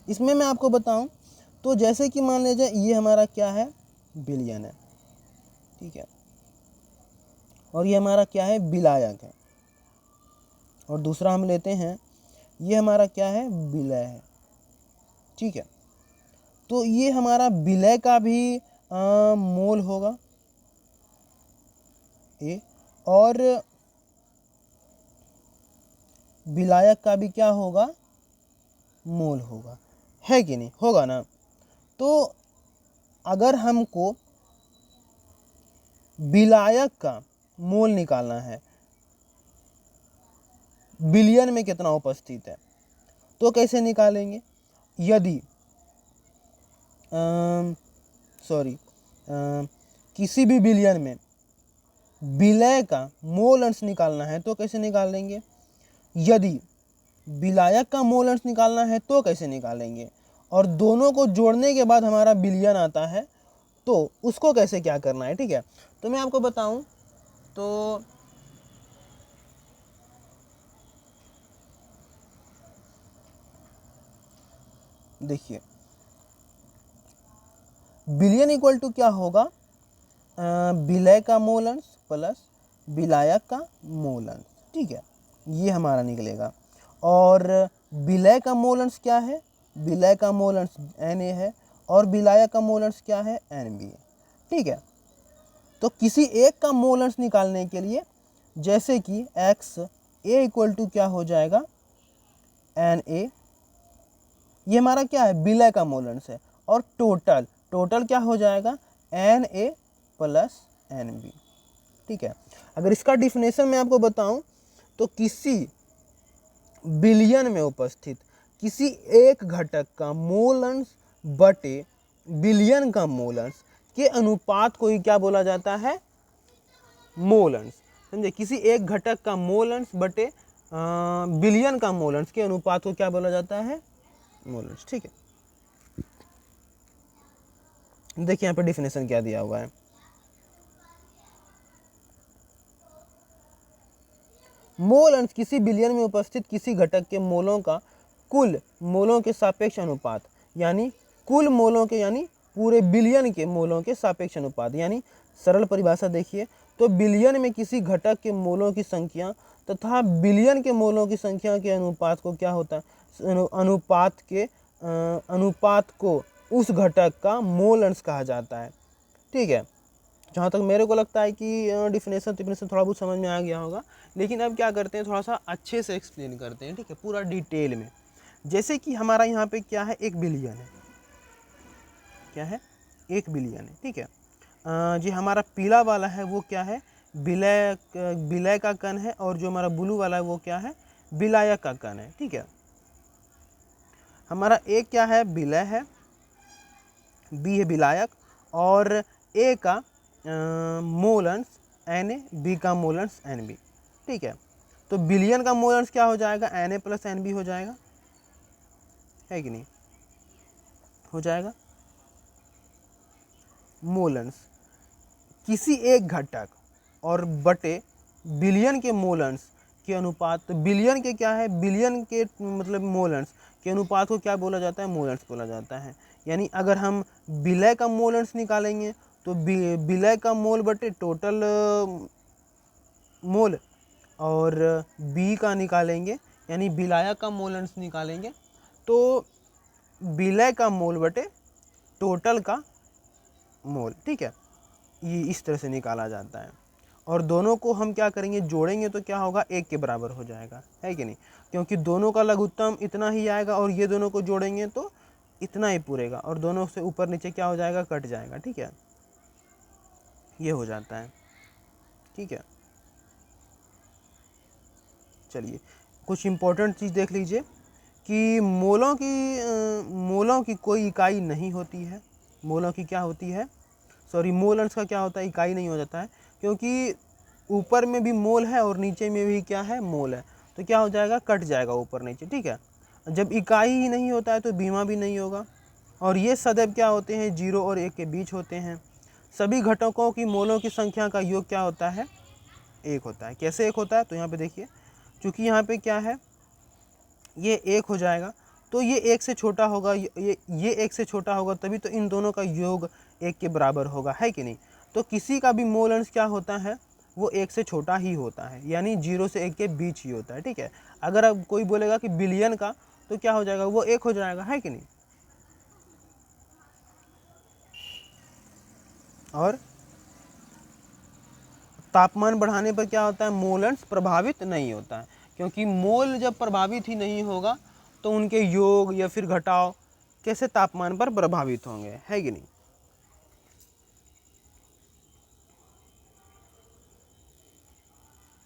इसमें मैं आपको बताऊं तो जैसे कि मान लीजिए ये हमारा क्या है, बिलियन है, ठीक है, और ये हमारा क्या है, विलायक है, और दूसरा हम लेते हैं, ये हमारा क्या है, विलय है, ठीक है। तो ये हमारा विलय का भी मोल होगा ए, और विलायक का भी क्या होगा, मोल होगा, है कि नहीं, होगा ना। तो अगर हमको विलायक का मोल निकालना है, बिलियन में कितना उपस्थित है, तो कैसे निकालेंगे, यदि किसी भी बिलियन में विलय का मोल अंश निकालना है तो कैसे निकाल लेंगे, यदि विलायक का मोल अंश निकालना है तो कैसे निकालेंगे, और दोनों को जोड़ने के बाद हमारा विलयन आता है तो उसको कैसे क्या करना है। ठीक है, तो मैं आपको बताऊं तो देखिए विलयन इक्वल टू क्या होगा, विलय का मोल अंश प्लस विलायक का मोल अंश। ठीक है, ये हमारा निकलेगा। और विलय का मोल अंश क्या है, विलय का मोल अंश Na है और विलायक का मोल अंश क्या है, Nb है। ठीक है, तो किसी एक का मोल अंश निकालने के लिए जैसे कि XA इक्वल टू क्या हो जाएगा, Na, ये हमारा क्या है, विलय का मोल अंश है, और टोटल क्या हो जाएगा, Na प्लस Nb। ठीक है, अगर इसका डिफिनेशन मैं आपको बताऊं तो किसी विलयन में उपस्थित किसी एक घटक का मोल अंश बटे विलयन का मोल अंश के अनुपात को ही क्या बोला जाता है, मोल अंश। समझे, किसी एक घटक का मोल अंश बटे विलयन का मोल अंश के अनुपात को क्या बोला जाता है, मोल अंश। ठीक है, देखिए यहाँ पर डिफिनेशन क्या दिया हुआ है, मोल अंश किसी विलयन में उपस्थित किसी घटक के मोलों का कुल मोलों के सापेक्ष अनुपात, यानी कुल मोलों के यानी पूरे विलयन के मोलों के सापेक्ष अनुपात। यानी सरल परिभाषा देखिए तो विलयन में किसी घटक के मोलों की संख्या तथा विलयन के मोलों की संख्या के अनुपात को क्या होता है, अनुपात को उस घटक का मोल अंश कहा जाता है। ठीक है, जहाँ तक मेरे को लगता है कि डिफिनेशन थोड़ा बहुत समझ में आ गया होगा, लेकिन अब क्या करते हैं, थोड़ा सा अच्छे से एक्सप्लेन करते हैं। ठीक है, पूरा डिटेल में। जैसे कि हमारा यहाँ पे क्या है, एक विलयन है, क्या है, एक विलयन है। ठीक है, जो हमारा पीला वाला है वो क्या है, विलय का कण है, और जो हमारा ब्लू वाला है वो क्या है, विलायक का कण है। ठीक है, हमारा एक क्या है, विलय है, बी है विलायक, और ए का मोल अंश Na, बी का मोल अंश Nb। ठीक है, तो विलयन का मोल अंश क्या हो जाएगा, Na प्लस Nb हो जाएगा, है कि नहीं, हो जाएगा। मोल अंश किसी एक घटक और बटे विलयन के मोल अंश के अनुपात, तो विलयन के क्या है, विलयन के मतलब मोल अंश के अनुपात को क्या बोला जाता है, मोल अंश बोला जाता है। यानी अगर हम विलय का मोल अंश निकालेंगे तो विलय का मोल बटे टोटल मोल, और बी का निकालेंगे यानी विलायक का मोल अंश निकालेंगे तो विलय का मोल बटे टोटल का मोल। ठीक है, ये इस तरह से निकाला जाता है। और दोनों को हम क्या करेंगे, जोड़ेंगे तो क्या होगा, एक के बराबर हो जाएगा, है कि नहीं, क्योंकि दोनों का लघुत्तम इतना ही आएगा और ये दोनों को जोड़ेंगे तो इतना ही पूरेगा, और दोनों से ऊपर नीचे क्या हो जाएगा, कट जाएगा। ठीक है, ये हो जाता है। ठीक है, चलिए कुछ इम्पोर्टेंट चीज़ देख लीजिए कि मोलों की कोई इकाई नहीं होती है। मोलों की क्या होती है, सॉरी, मोल अंश का क्या होता है, इकाई नहीं हो जाता है, क्योंकि ऊपर में भी मोल है और नीचे में भी क्या है, मोल है, तो क्या हो जाएगा, कट जाएगा ऊपर नीचे। ठीक है, जब इकाई ही नहीं होता है तो बीमा भी नहीं होगा, और ये सदैव क्या होते हैं, 0 और 1 के बीच होते हैं। सभी घटकों की मोलों की संख्या का योग क्या होता है, 1 होता है। कैसे 1 होता है, तो यहाँ पे देखिए, चूँकि यहाँ पे क्या है, ये 1 हो जाएगा, तो ये 1 से छोटा होगा, ये 1 से छोटा होगा, तभी तो इन दोनों का योग 1 के बराबर होगा, है कि नहीं। तो किसी का भी मोल अंश क्या होता है, वो 1 से छोटा ही होता है, यानी 0 से 1 के बीच ही होता है। ठीक है, अगर अब कोई बोलेगा कि विलयन का, तो क्या हो जाएगा, वो 1 हो जाएगा, है कि नहीं। और तापमान बढ़ाने पर क्या होता है, मोल अंश प्रभावित नहीं होता है, क्योंकि मोल जब प्रभावित ही नहीं होगा तो उनके योग या फिर घटाव कैसे तापमान पर प्रभावित होंगे, है कि नहीं।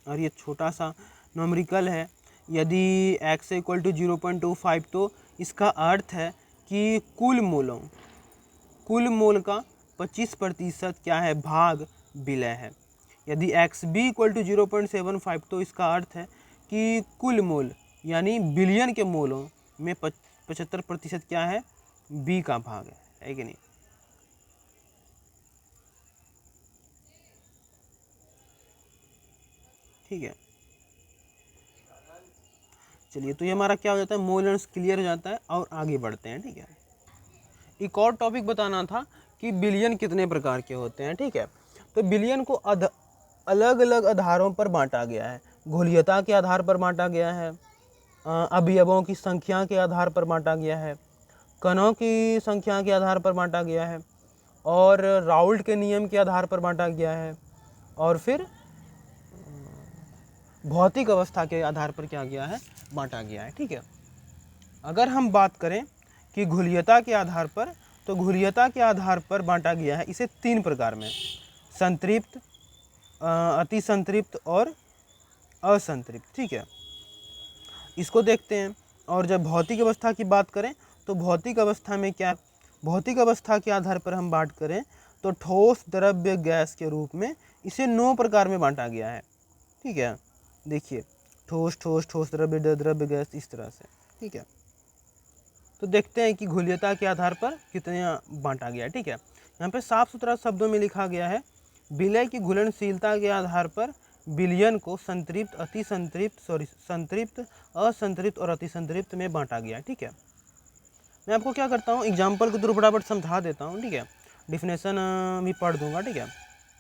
और ये छोटा सा न्यूमेरिकल है, यदि x इक्वल टू 0.25, तो इसका अर्थ है कि कुल मोल का 25% क्या है, भाग विलय है। यदि एक्स बी इक्वल टू 0.75 तो इसका अर्थ है कि कुल मोल यानी बिलियन के मोलों में 75% क्या है, बी का भाग है कि नहीं। ठीक है, चलिए तो ये हमारा क्या हो जाता है, मोल क्लियर हो जाता है और आगे बढ़ते हैं। ठीक है, एक और टॉपिक बताना था कि बिलियन कितने प्रकार के होते हैं। ठीक है, तो बिलियन को अलग अलग आधारों पर बांटा गया है। घोलीयता के आधार पर बांटा गया है, अवयवों की संख्या के आधार पर बांटा गया है, कणों की संख्या के आधार पर बांटा गया है, और राउल्ट के नियम के आधार पर बांटा गया है, और फिर भौतिक अवस्था के आधार पर क्या गया है, बांटा गया है। ठीक है, अगर हम बात करें कि घुलीयता के आधार पर, तो घुलीयता के आधार पर बांटा गया है इसे 3 प्रकार में, संतृप्त, अति संतृप्त और असंतृप्त। ठीक है, इसको देखते हैं। और जब भौतिक अवस्था की बात करें तो भौतिक अवस्था में क्या, भौतिक अवस्था के आधार पर हम बात करें तो ठोस, द्रव्य, गैस के रूप में इसे 9 प्रकार में बांटा गया है। ठीक है, देखिए ठोस ठोस ठोस, द्रव्य द्रव्य, गैस, इस तरह से। ठीक है, तो देखते हैं कि घुलीयता के आधार पर कितने बांटा गया है। ठीक है, यहाँ पे साफ सुथरा शब्दों में लिखा गया है, विलय की घुलनशीलता के आधार पर विलयन को संतृप्त, अति संतृप्त, संतृप्त, असंतृप्त और अति संतृप्त में बांटा गया। ठीक है, मैं आपको क्या करता हूँ, एग्जाम्पल के थ्रू फटाफट समझा देता हूँ। ठीक है, डिफिनेशन भी पढ़ दूंगा। ठीक है,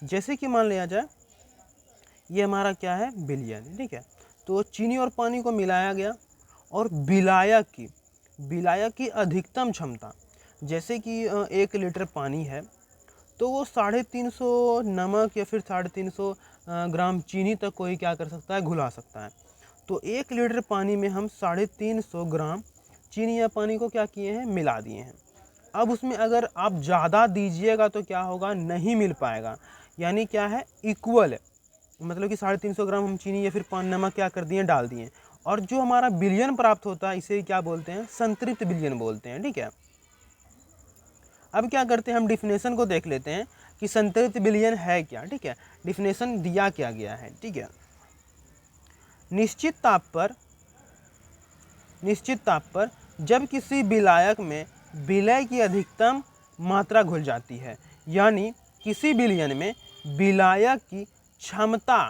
जैसे कि मान लिया जाए ये हमारा क्या है, विलयन। ठीक है, तो चीनी और पानी को मिलाया गया और विलायक की अधिकतम क्षमता, जैसे कि 1 लीटर पानी है तो वो 350 नमक या फिर 350 ग्राम चीनी तक कोई क्या कर सकता है, घुला सकता है। तो 1 लीटर पानी में हम 350 ग्राम चीनी या पानी को क्या किए हैं, मिला दिए हैं। अब उसमें अगर आप ज़्यादा दीजिएगा तो क्या होगा, नहीं मिल पाएगा, यानी क्या है, इक्वल है, मतलब कि 350 ग्राम हम चीनी या फिर नमक क्या कर दिए, डाल दिए, और जो हमारा विलयन प्राप्त होता है इसे क्या बोलते हैं, संतृप्त विलयन बोलते हैं। ठीक है, अब क्या करते हैं, हम डिफिनेशन को देख लेते हैं कि संतृप्त विलयन है क्या। ठीक है, डिफिनेशन दिया क्या गया है। ठीक है, निश्चित ताप पर जब किसी विलायक में विलय की अधिकतम मात्रा घुल जाती है, यानी किसी विलयन में विलायक की क्षमता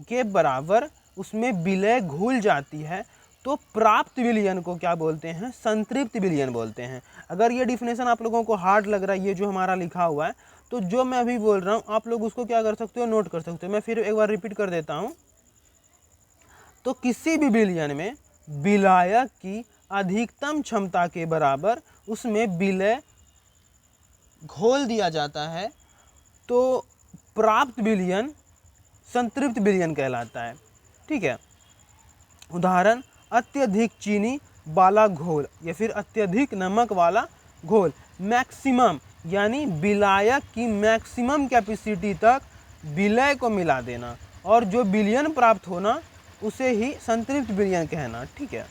के बराबर उसमें विलय घुल जाती है, तो प्राप्त विलयन को क्या बोलते हैं, संतृप्त विलयन बोलते हैं। अगर ये डिफिनेशन आप लोगों को हार्ड लग रहा है, ये जो हमारा लिखा हुआ है, तो जो मैं अभी बोल रहा हूँ आप लोग उसको क्या कर सकते हो, नोट कर सकते हो। मैं फिर एक बार रिपीट कर देता हूँ, तो किसी भी विलयन में विलायक की अधिकतम क्षमता के बराबर उसमें विलय घोल दिया जाता है, तो प्राप्त विलयन संतृप्त विलयन कहलाता है। ठीक है, उदाहरण, अत्यधिक चीनी वाला घोल या फिर अत्यधिक नमक वाला घोल, मैक्सिमम यानी विलायक की मैक्सिमम कैपेसिटी तक विलय को मिला देना, और जो विलयन प्राप्त होना उसे ही संतृप्त विलयन कहना। ठीक है,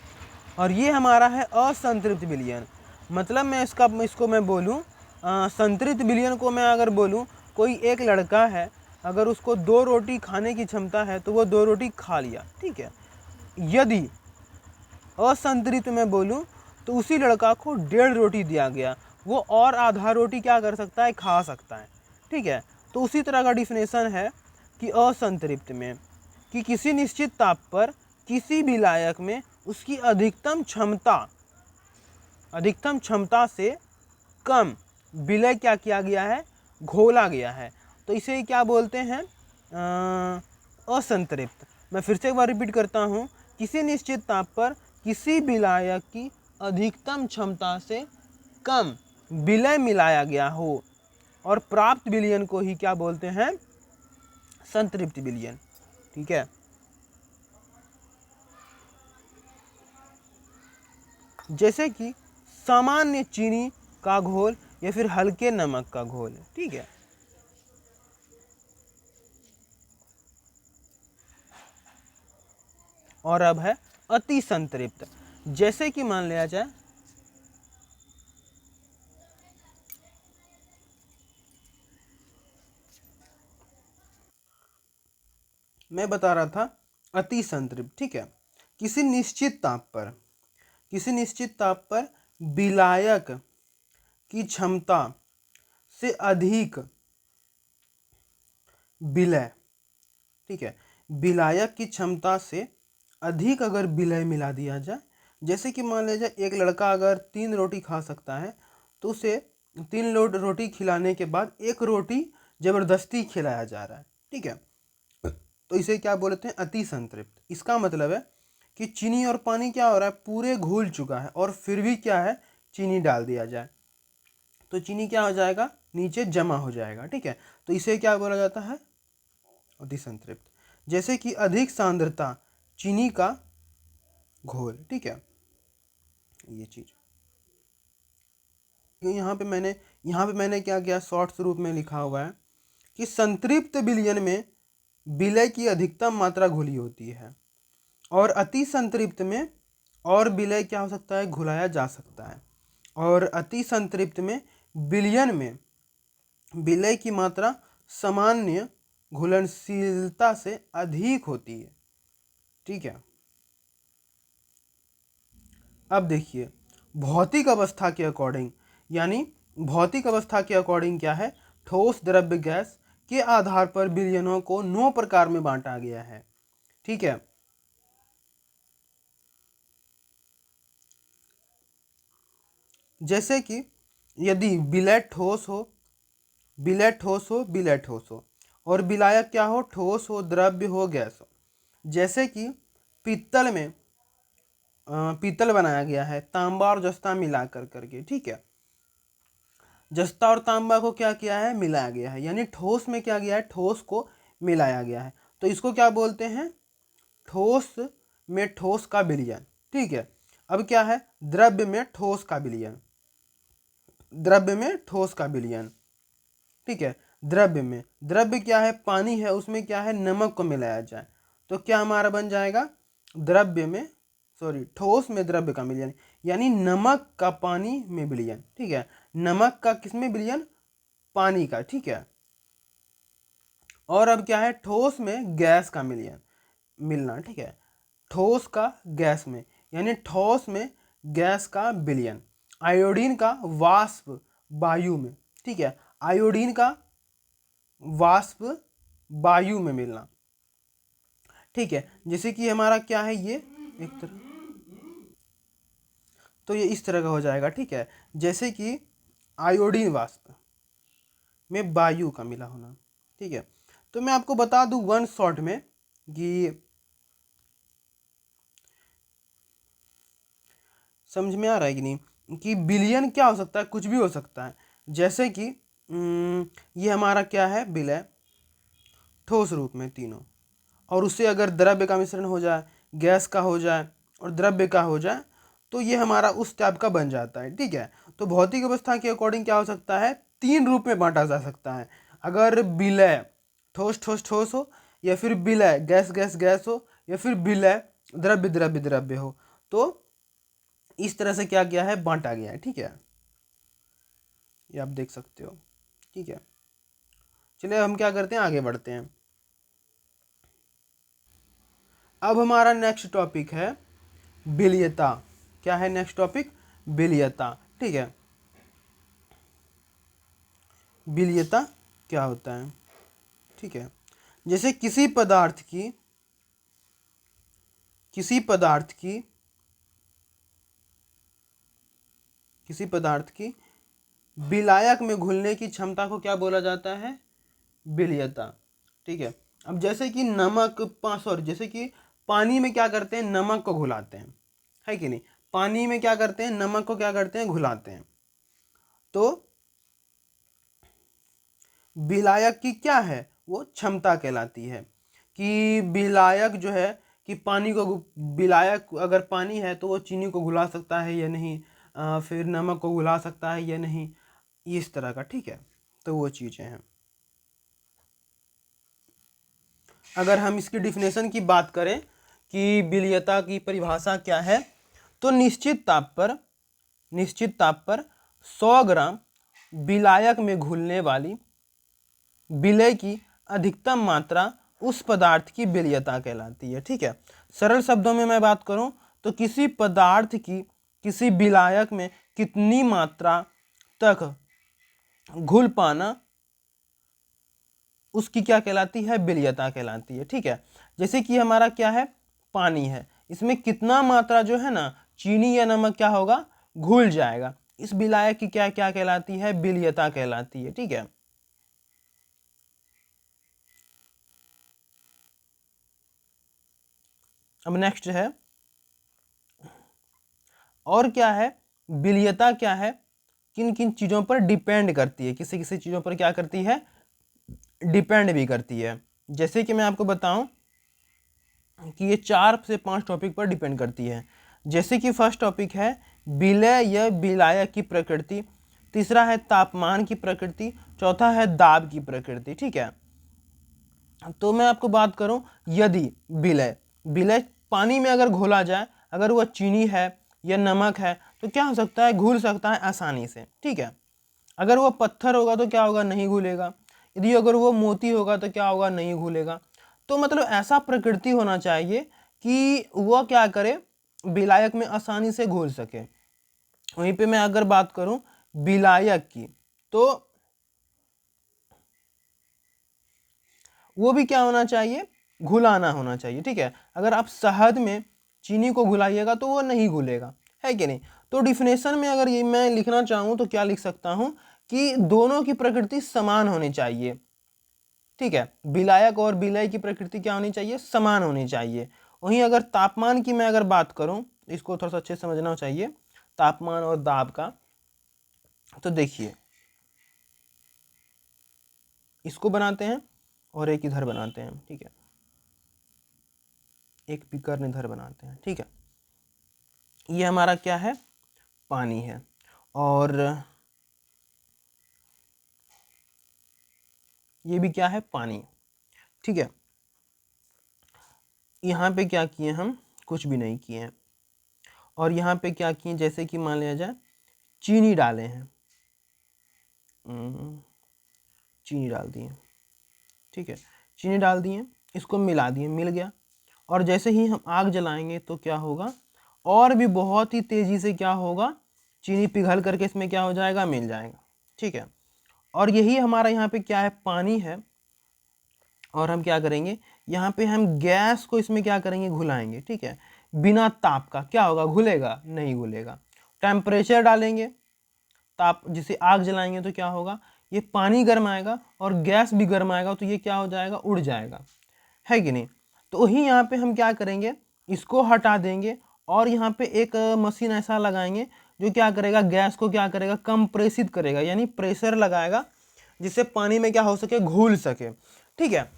और ये हमारा है असंतृप्त विलयन। मतलब मैं इसको मैं बोलूँ, संतृप्त विलयन को मैं अगर बोलूँ, कोई एक लड़का है, अगर उसको 2 रोटी खाने की क्षमता है तो वो 2 रोटी खा लिया। ठीक है, यदि असंतृप्त में बोलूं तो उसी लड़का को 1.5 रोटी दिया गया, वो और आधा रोटी क्या कर सकता है, खा सकता है। ठीक है, तो उसी तरह का डिफिनेशन है कि असंतृप्त में, कि किसी निश्चित ताप पर किसी विलायक में उसकी अधिकतम क्षमता से कम विलय क्या किया गया है, घोला गया है, तो इसे क्या बोलते हैं, असंतृप्त। मैं फिर से एक बार रिपीट करता हूँ, किसी निश्चित ताप पर किसी विलायक की अधिकतम क्षमता से कम विलय मिलाया गया हो, और प्राप्त विलयन को ही क्या बोलते हैं, संतृप्त विलयन। ठीक है, जैसे कि सामान्य चीनी का घोल या फिर हल्के नमक का घोल। ठीक है, और अब है अति संतृप्त। जैसे कि मान लिया जाए मैं बता रहा था अति संतृप्त, ठीक है। किसी निश्चित ताप पर विलायक की क्षमता से अधिक विलय, ठीक है, विलायक की क्षमता से अधिक अगर विलय मिला दिया जाए, जैसे कि मान लीजिए एक लड़का अगर 3 रोटी खा सकता है तो उसे 3 रोटी खिलाने के बाद 1 रोटी जबरदस्ती खिलाया जा रहा है, ठीक है, तो इसे क्या बोलते हैं, अति संतृप्त। इसका मतलब है कि चीनी और पानी क्या हो रहा है, पूरे घुल चुका है और फिर भी क्या है, चीनी डाल दिया जाए तो चीनी क्या हो जाएगा, नीचे जमा हो जाएगा, ठीक है, तो इसे क्या बोला जाता है, अति संतृप्त। जैसे कि अधिक सांद्रता चीनी का घोल, ठीक है, ये चीज यहाँ पे मैंने क्या किया, शॉर्ट्स रूप में लिखा हुआ है कि संतृप्त विलयन में विलय की अधिकतम मात्रा घुली होती है और अति संतृप्त में और विलय क्या हो सकता है, घुलाया जा सकता है। और अति संतृप्त में विलयन में विलय की मात्रा सामान्य घुलनशीलता से अधिक होती है, ठीक है। अब देखिए भौतिक अवस्था के अकॉर्डिंग, यानी भौतिक अवस्था के अकॉर्डिंग क्या है, ठोस द्रव्य गैस के आधार पर विलयनों को 9 प्रकार में बांटा गया है, ठीक है। जैसे कि यदि विलय ठोस हो, और विलायक क्या हो, ठोस हो, द्रव्य हो, गैस हो। जैसे कि पीतल में पीतल बनाया गया है तांबा और जस्ता मिला करके, ठीक है, जस्ता और तांबा को क्या किया है, मिलाया गया है, यानी ठोस में क्या गया है, ठोस को मिलाया गया है, तो इसको क्या बोलते हैं, ठोस में ठोस का विलयन, ठीक है। अब क्या है, द्रव्य में ठोस का विलयन, ठीक है। द्रव्य क्या है, पानी है, उसमें क्या है, नमक को मिलाया जाए तो क्या हमारा बन जाएगा, ठोस में द्रव्य का विलयन, यानी नमक का पानी में विलयन, ठीक है, नमक का किसमें विलयन, पानी का, ठीक है। और अब क्या है, ठोस में गैस का मिलना, ठीक है, ठोस का गैस में, यानी ठोस में गैस का विलयन। आयोडीन का वाष्प वायु में, ठीक है, आयोडीन का वाष्प वायु में मिलना, ठीक है। जैसे कि हमारा क्या है, ये एक तरह, तो ये इस तरह का हो जाएगा, ठीक है, जैसे कि आयोडीन वाष्प में वायु का मिला होना, ठीक है। तो मैं आपको बता दूं वन शॉट में कि समझ में आ रहा है कि नहीं, कि विलयन क्या हो सकता है, कुछ भी हो सकता है। जैसे कि ये हमारा क्या है, विलय ठोस रूप में तीनों, और उससे अगर द्रव्य का मिश्रण हो जाए, गैस का हो जाए और द्रव्य का हो जाए तो ये हमारा उस टाइप का बन जाता है, ठीक है। तो भौतिक अवस्था के अकॉर्डिंग क्या हो सकता है, 3 रूप में बांटा जा सकता है। अगर विलय ठोस हो, या फिर विलय गैस हो, या फिर विलय द्रव्य हो, तो इस तरह से क्या किया है, बांटा गया है, ठीक है, ये आप देख सकते हो, ठीक है। चलिए हम क्या करते हैं, आगे बढ़ते हैं। अब हमारा नेक्स्ट टॉपिक है विलयता। क्या है नेक्स्ट टॉपिक, विलयता, ठीक है। विलयता क्या होता है, ठीक है। जैसे किसी पदार्थ की विलायक में घुलने की क्षमता को क्या बोला जाता है, विलयता, ठीक है। अब जैसे कि जैसे कि पानी में क्या करते हैं, नमक को घुलाते हैं, है कि नहीं, पानी में क्या करते हैं, नमक को क्या करते हैं, घुलाते हैं। तो विलायक की क्या है, वो क्षमता कहलाती है कि विलायक जो है, कि पानी को, विलायक अगर पानी है तो वो चीनी को घुला सकता है या नहीं, फिर नमक को घुला सकता है या नहीं, इस तरह का, ठीक है। तो वो चीज़ें हैं। अगर हम इसकी डिफिनेशन की बात करें कि विलयता की परिभाषा क्या है, तो निश्चित ताप पर 100 ग्राम विलायक में घुलने वाली विलय की अधिकतम मात्रा उस पदार्थ की विलयता कहलाती है। ठीक है, सरल शब्दों में मैं बात करूं तो किसी पदार्थ की किसी विलायक में कितनी मात्रा तक घुल पाना, उसकी क्या कहलाती है, विलयता कहलाती है। ठीक है, जैसे कि हमारा क्या है, पानी है, इसमें कितना मात्रा जो है ना चीनी या नमक क्या होगा, घुल जाएगा, इस विलायक की क्या क्या कहलाती है, विलयता कहलाती है। ठीक है, अब नेक्स्ट है, और क्या है, विलयता क्या है, किन किन चीजों पर डिपेंड करती है, किसी किसी चीजों पर क्या करती है, डिपेंड भी करती है। जैसे कि मैं आपको बताऊं कि ये 4 से 5 टॉपिक पर डिपेंड करती है। जैसे कि फर्स्ट टॉपिक है विलय या विलायक की प्रकृति, तीसरा है तापमान की प्रकृति, चौथा है दाब की प्रकृति। ठीक है, तो मैं आपको बात करूं, यदि विलय विलय पानी में अगर घोला जाए, अगर वह चीनी है या नमक है तो क्या हो सकता है, घुल सकता है आसानी से। ठीक है, अगर वो पत्थर होगा तो क्या होगा, नहीं घुलेगा। यदि अगर वो मोती होगा तो क्या होगा, नहीं घुलेगा। तो मतलब ऐसा प्रकृति होना चाहिए कि वह क्या करे, विलायक में आसानी से घुल सके। वहीं पे मैं अगर बात करूं विलायक की, तो वो भी क्या होना चाहिए, घुलाना होना चाहिए। ठीक है, अगर आप शहद में चीनी को घुलाइएगा तो वो नहीं घुलेगा, है कि नहीं। तो डिफिनेशन में अगर ये मैं लिखना चाहूँ तो क्या लिख सकता हूँ कि दोनों की प्रकृति समान होनी चाहिए। ठीक है, विलायक और विलय की प्रकृति क्या होनी चाहिए, समान होनी चाहिए। वहीं अगर तापमान की मैं अगर बात करूं, इसको थोड़ा सा अच्छे से समझना चाहिए, तापमान और दाब का। तो देखिए, इसको बनाते हैं और एक इधर बनाते हैं। ठीक है, एक बीकर इधर बनाते हैं। ठीक है, ये हमारा क्या है, पानी है, और ये भी क्या है, पानी। ठीक है, यहाँ पे क्या किए हम, कुछ भी नहीं किए हैं, और यहाँ पे क्या किए, जैसे कि मान लिया जाए चीनी डाले हैं, चीनी डाल दिए। ठीक है, चीनी डाल दिए, इसको मिला दिए, मिल गया, और जैसे ही हम आग जलाएंगे तो क्या होगा, और भी बहुत ही तेज़ी से क्या होगा, चीनी पिघल करके इसमें क्या हो जाएगा, मिल जाएगा। ठीक है, और यही हमारा यहाँ पे क्या है, पानी है, और हम क्या करेंगे, यहाँ पे हम गैस को इसमें क्या करेंगे, घुलाएंगे। ठीक है, बिना ताप का क्या होगा, घुलेगा, नहीं घुलेगा। टेम्परेचर डालेंगे, ताप जिसे आग जलाएंगे तो क्या होगा, ये पानी गर्म आएगा और गैस भी गर्म आएगा, तो ये क्या हो जाएगा, उड़ जाएगा, है कि नहीं। तो वही यहाँ पे हम क्या करेंगे, इसको हटा देंगे, और यहाँ पे एक मशीन ऐसा लगाएंगे जो क्या करेगा, गैस को क्या करेगा, कंप्रेसित करेगा, यानी प्रेशर लगाएगा, जिससे पानी में क्या हो सके, घुल सके। ठीक है,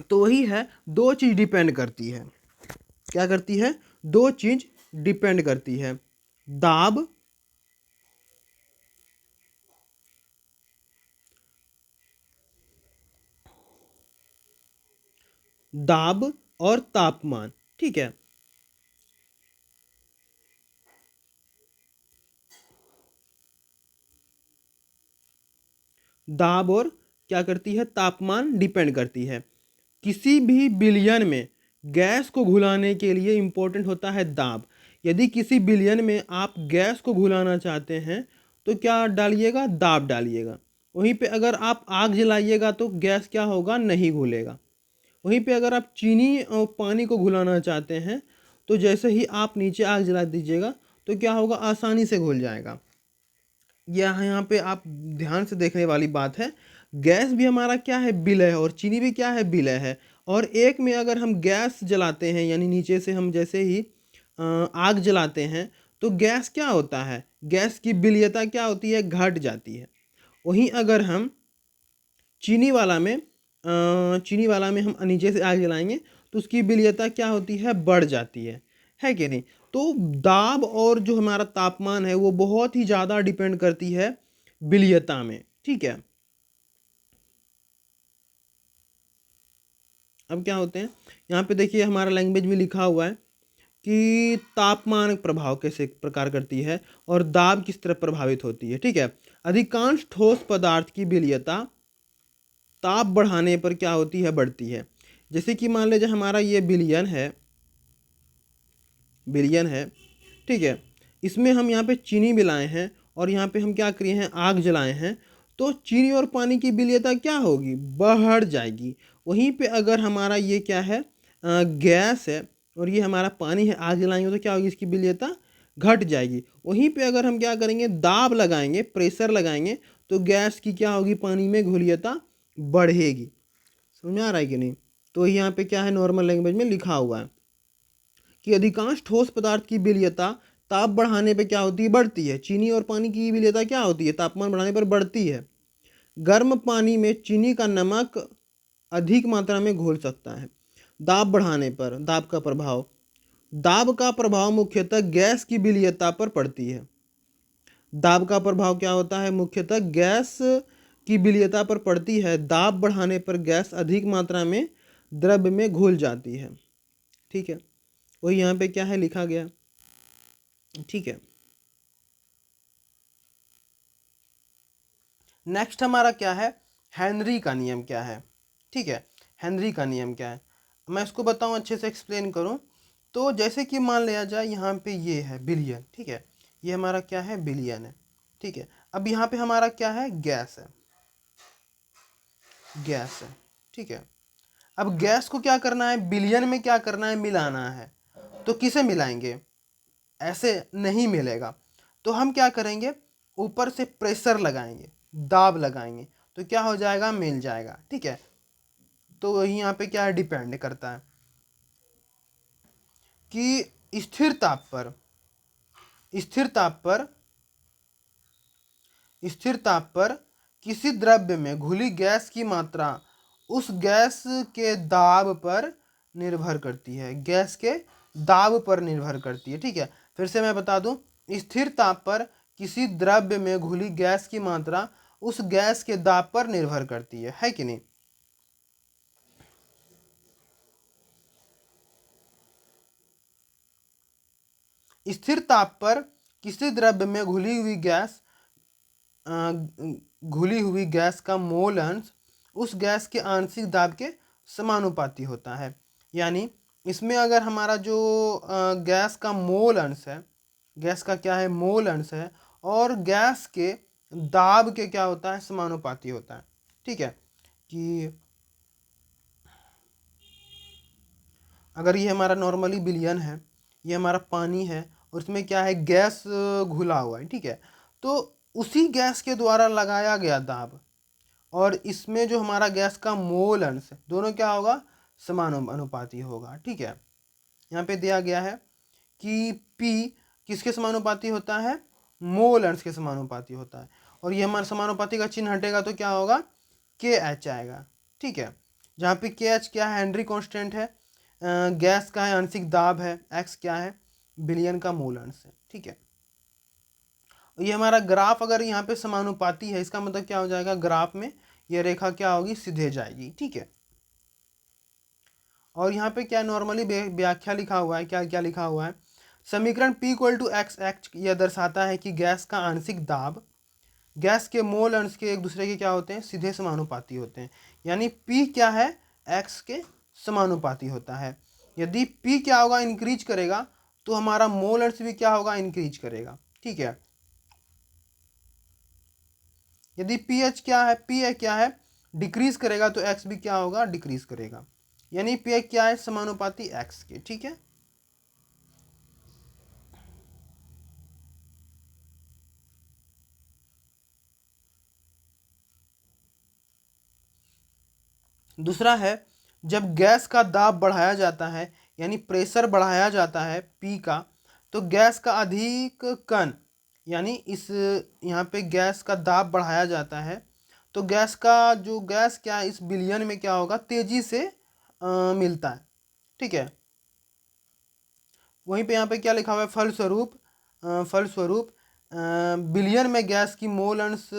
तो वही है, दो चीज डिपेंड करती है, क्या करती है, दो चीज डिपेंड करती है, दाब दाब और तापमान। ठीक है, दाब और क्या करती है, तापमान डिपेंड करती है। किसी भी विलयन में गैस को घुलाने के लिए इंपॉर्टेंट होता है दाब। यदि किसी विलयन में आप गैस को घुलाना चाहते हैं तो क्या डालिएगा, दाब डालिएगा। वहीं पे अगर आप आग जलाइएगा तो गैस क्या होगा, नहीं घुलेगा। वहीं पे अगर आप चीनी और पानी को घुलाना चाहते हैं तो जैसे ही आप नीचे आग जला दीजिएगा तो क्या होगा, आसानी से घुल जाएगा। यह यहाँ पे आप ध्यान से देखने वाली बात है, गैस भी हमारा क्या है, विलय है, और चीनी भी क्या है, विलय है। और एक में अगर हम गैस जलाते हैं, यानी नीचे से हम जैसे ही आग जलाते हैं तो गैस क्या होता है, गैस की विलयता क्या होती है, घट जाती है। वहीं अगर हम चीनी वाला में हम नीचे से आग जलाएंगे तो उसकी विलयता क्या होती है, बढ़ जाती है कि नहीं। तो दाब और जो हमारा तापमान है वो बहुत ही ज़्यादा डिपेंड करती है विलयता में। ठीक है, अब क्या होते हैं, यहाँ पे देखिए हमारा लैंग्वेज में लिखा हुआ है कि तापमान प्रभाव कैसे प्रकार करती है और दाब किस तरह प्रभावित होती है। ठीक है, अधिकांश ठोस पदार्थ की विलयता ताप बढ़ाने पर क्या होती है, बढ़ती है। जैसे कि मान लीजिए हमारा ये बिलियन है, ठीक है। इसमें हम यहाँ पे चीनी मिलाए हैं और यहाँ पे हम क्या किए हैं, आग जलाए हैं। तो चीनी और पानी की विलेयता क्या होगी, बढ़ जाएगी। वहीं पे अगर हमारा ये क्या है, गैस है और ये हमारा पानी है, आग जलाएंगे तो क्या होगी, इसकी विलेयता घट जाएगी। वहीं पे अगर हम क्या करेंगे, दाब लगाएंगे, प्रेशर लगाएंगे, तो गैस की क्या होगी, पानी में घुलनीयता बढ़ेगी। समझ में आ रहा है कि नहीं। तो यहाँ पे क्या है, नॉर्मल लैंग्वेज में लिखा हुआ है कि अधिकांश ठोस पदार्थ की विलेयता ताप बढ़ाने पे क्या होती है, बढ़ती है। चीनी और पानी की विलेयता क्या होती है, तापमान बढ़ाने पर बढ़ती है। गर्म पानी में चीनी का नमक अधिक मात्रा में घुल सकता है। दाब बढ़ाने पर दाब का प्रभाव मुख्यतः गैस की विलेयता पर पड़ती है। दाब का प्रभाव क्या होता है, मुख्यतः गैस की विलेयता पर पड़ती है। दाब बढ़ाने पर गैस अधिक मात्रा में द्रव्य में घुल जाती है। ठीक है, वही यहाँ पे क्या है लिखा गया। ठीक है, नेक्स्ट हमारा क्या है, हेनरी का नियम क्या है। ठीक है, हेनरी का नियम क्या है, मैं इसको बताऊं, अच्छे से एक्सप्लेन करूं। तो जैसे कि मान लिया जाए यहाँ पे ये है बिलियन, ठीक है, ये हमारा क्या है, बिलियन है। ठीक है, अब यहाँ पे हमारा क्या है, गैस है, गैस है। ठीक है, अब गैस को क्या करना है, बिलियन में क्या करना है, मिलाना है। तो किसे मिलाएंगे, ऐसे नहीं मिलेगा। तो हम क्या करेंगे, ऊपर से प्रेशर लगाएंगे, दाब लगाएंगे, तो क्या हो जाएगा, मिल जाएगा। ठीक है, तो वही यहाँ पे क्या है, डिपेंड करता है कि स्थिर ताप पर किसी द्रव्य में घुली गैस की मात्रा उस गैस के दाब पर निर्भर करती है, गैस के दाब पर निर्भर करती है। ठीक है, फिर से मैं बता दूं, स्थिर ताप पर किसी द्रव्य में घुली गैस की मात्रा उस गैस के दाब पर निर्भर करती है कि नहीं। स्थिर ताप पर किसी द्रव्य में घुली हुई गैस का मोल अंश उस गैस के आंशिक दाब के समानुपाती होता है। यानी इसमें अगर हमारा जो गैस का मोल अंश है, गैस का क्या है, मोल अंश है, और गैस के दाब के क्या होता है, समानुपाती होता है। ठीक है, कि अगर ये हमारा नॉर्मली बिलियन है, ये हमारा पानी है, और उसमें क्या है, गैस घुला हुआ है। ठीक है, तो उसी गैस के द्वारा लगाया गया दाब और इसमें जो हमारा गैस का मोल अंश है, दोनों क्या होगा, समानुपाती होगा। ठीक है, यहाँ पे दिया गया है कि P किसके समानुपाती होता है, मोल अंश के समानुपाती होता है। और ये हमारा समानुपाती का चिन्ह हटेगा तो क्या होगा, KH आएगा। ठीक है, जहाँ पे KH क्या है, हेनरी कांस्टेंट है, गैस का है, आंशिक दाब है, X क्या है, बिलियन का मोल अंश है। ठीक है, ये हमारा ग्राफ अगर यहाँ पे समानुपाती है, इसका मतलब क्या हो जाएगा, ग्राफ में ये रेखा क्या होगी, सीधे जाएगी। ठीक है, और यहाँ पे क्या नॉर्मली व्याख्या लिखा हुआ है, क्या क्या लिखा हुआ है, समीकरण P इक्वल टू XX यह दर्शाता है कि गैस का आंशिक दाब गैस के मोल अंश के एक दूसरे के क्या होते हैं, सीधे समानुपाती होते हैं। यानी P क्या है, X के समानुपाती होता है। यदि P क्या होगा, इंक्रीज करेगा, तो हमारा मोल अंश भी क्या होगा, इंक्रीज करेगा। ठीक है, यदि pH क्या है, P क्या है, डिक्रीज करेगा, तो X भी क्या होगा, डिक्रीज करेगा। यानी P क्या है, समानुपाती X के। ठीक है, दूसरा है, जब गैस का दाब बढ़ाया जाता है, यानी प्रेशर बढ़ाया जाता है P का, तो गैस का अधिक कण, यानी इस यहाँ पे गैस का दाब बढ़ाया जाता है, तो गैस का जो गैस क्या है, इस बिलियन में क्या होगा, तेजी से मिलता है। ठीक है, वहीं पे यहाँ पे क्या लिखा हुआ है, फलस्वरूप बिलियन में गैस की मोल अंश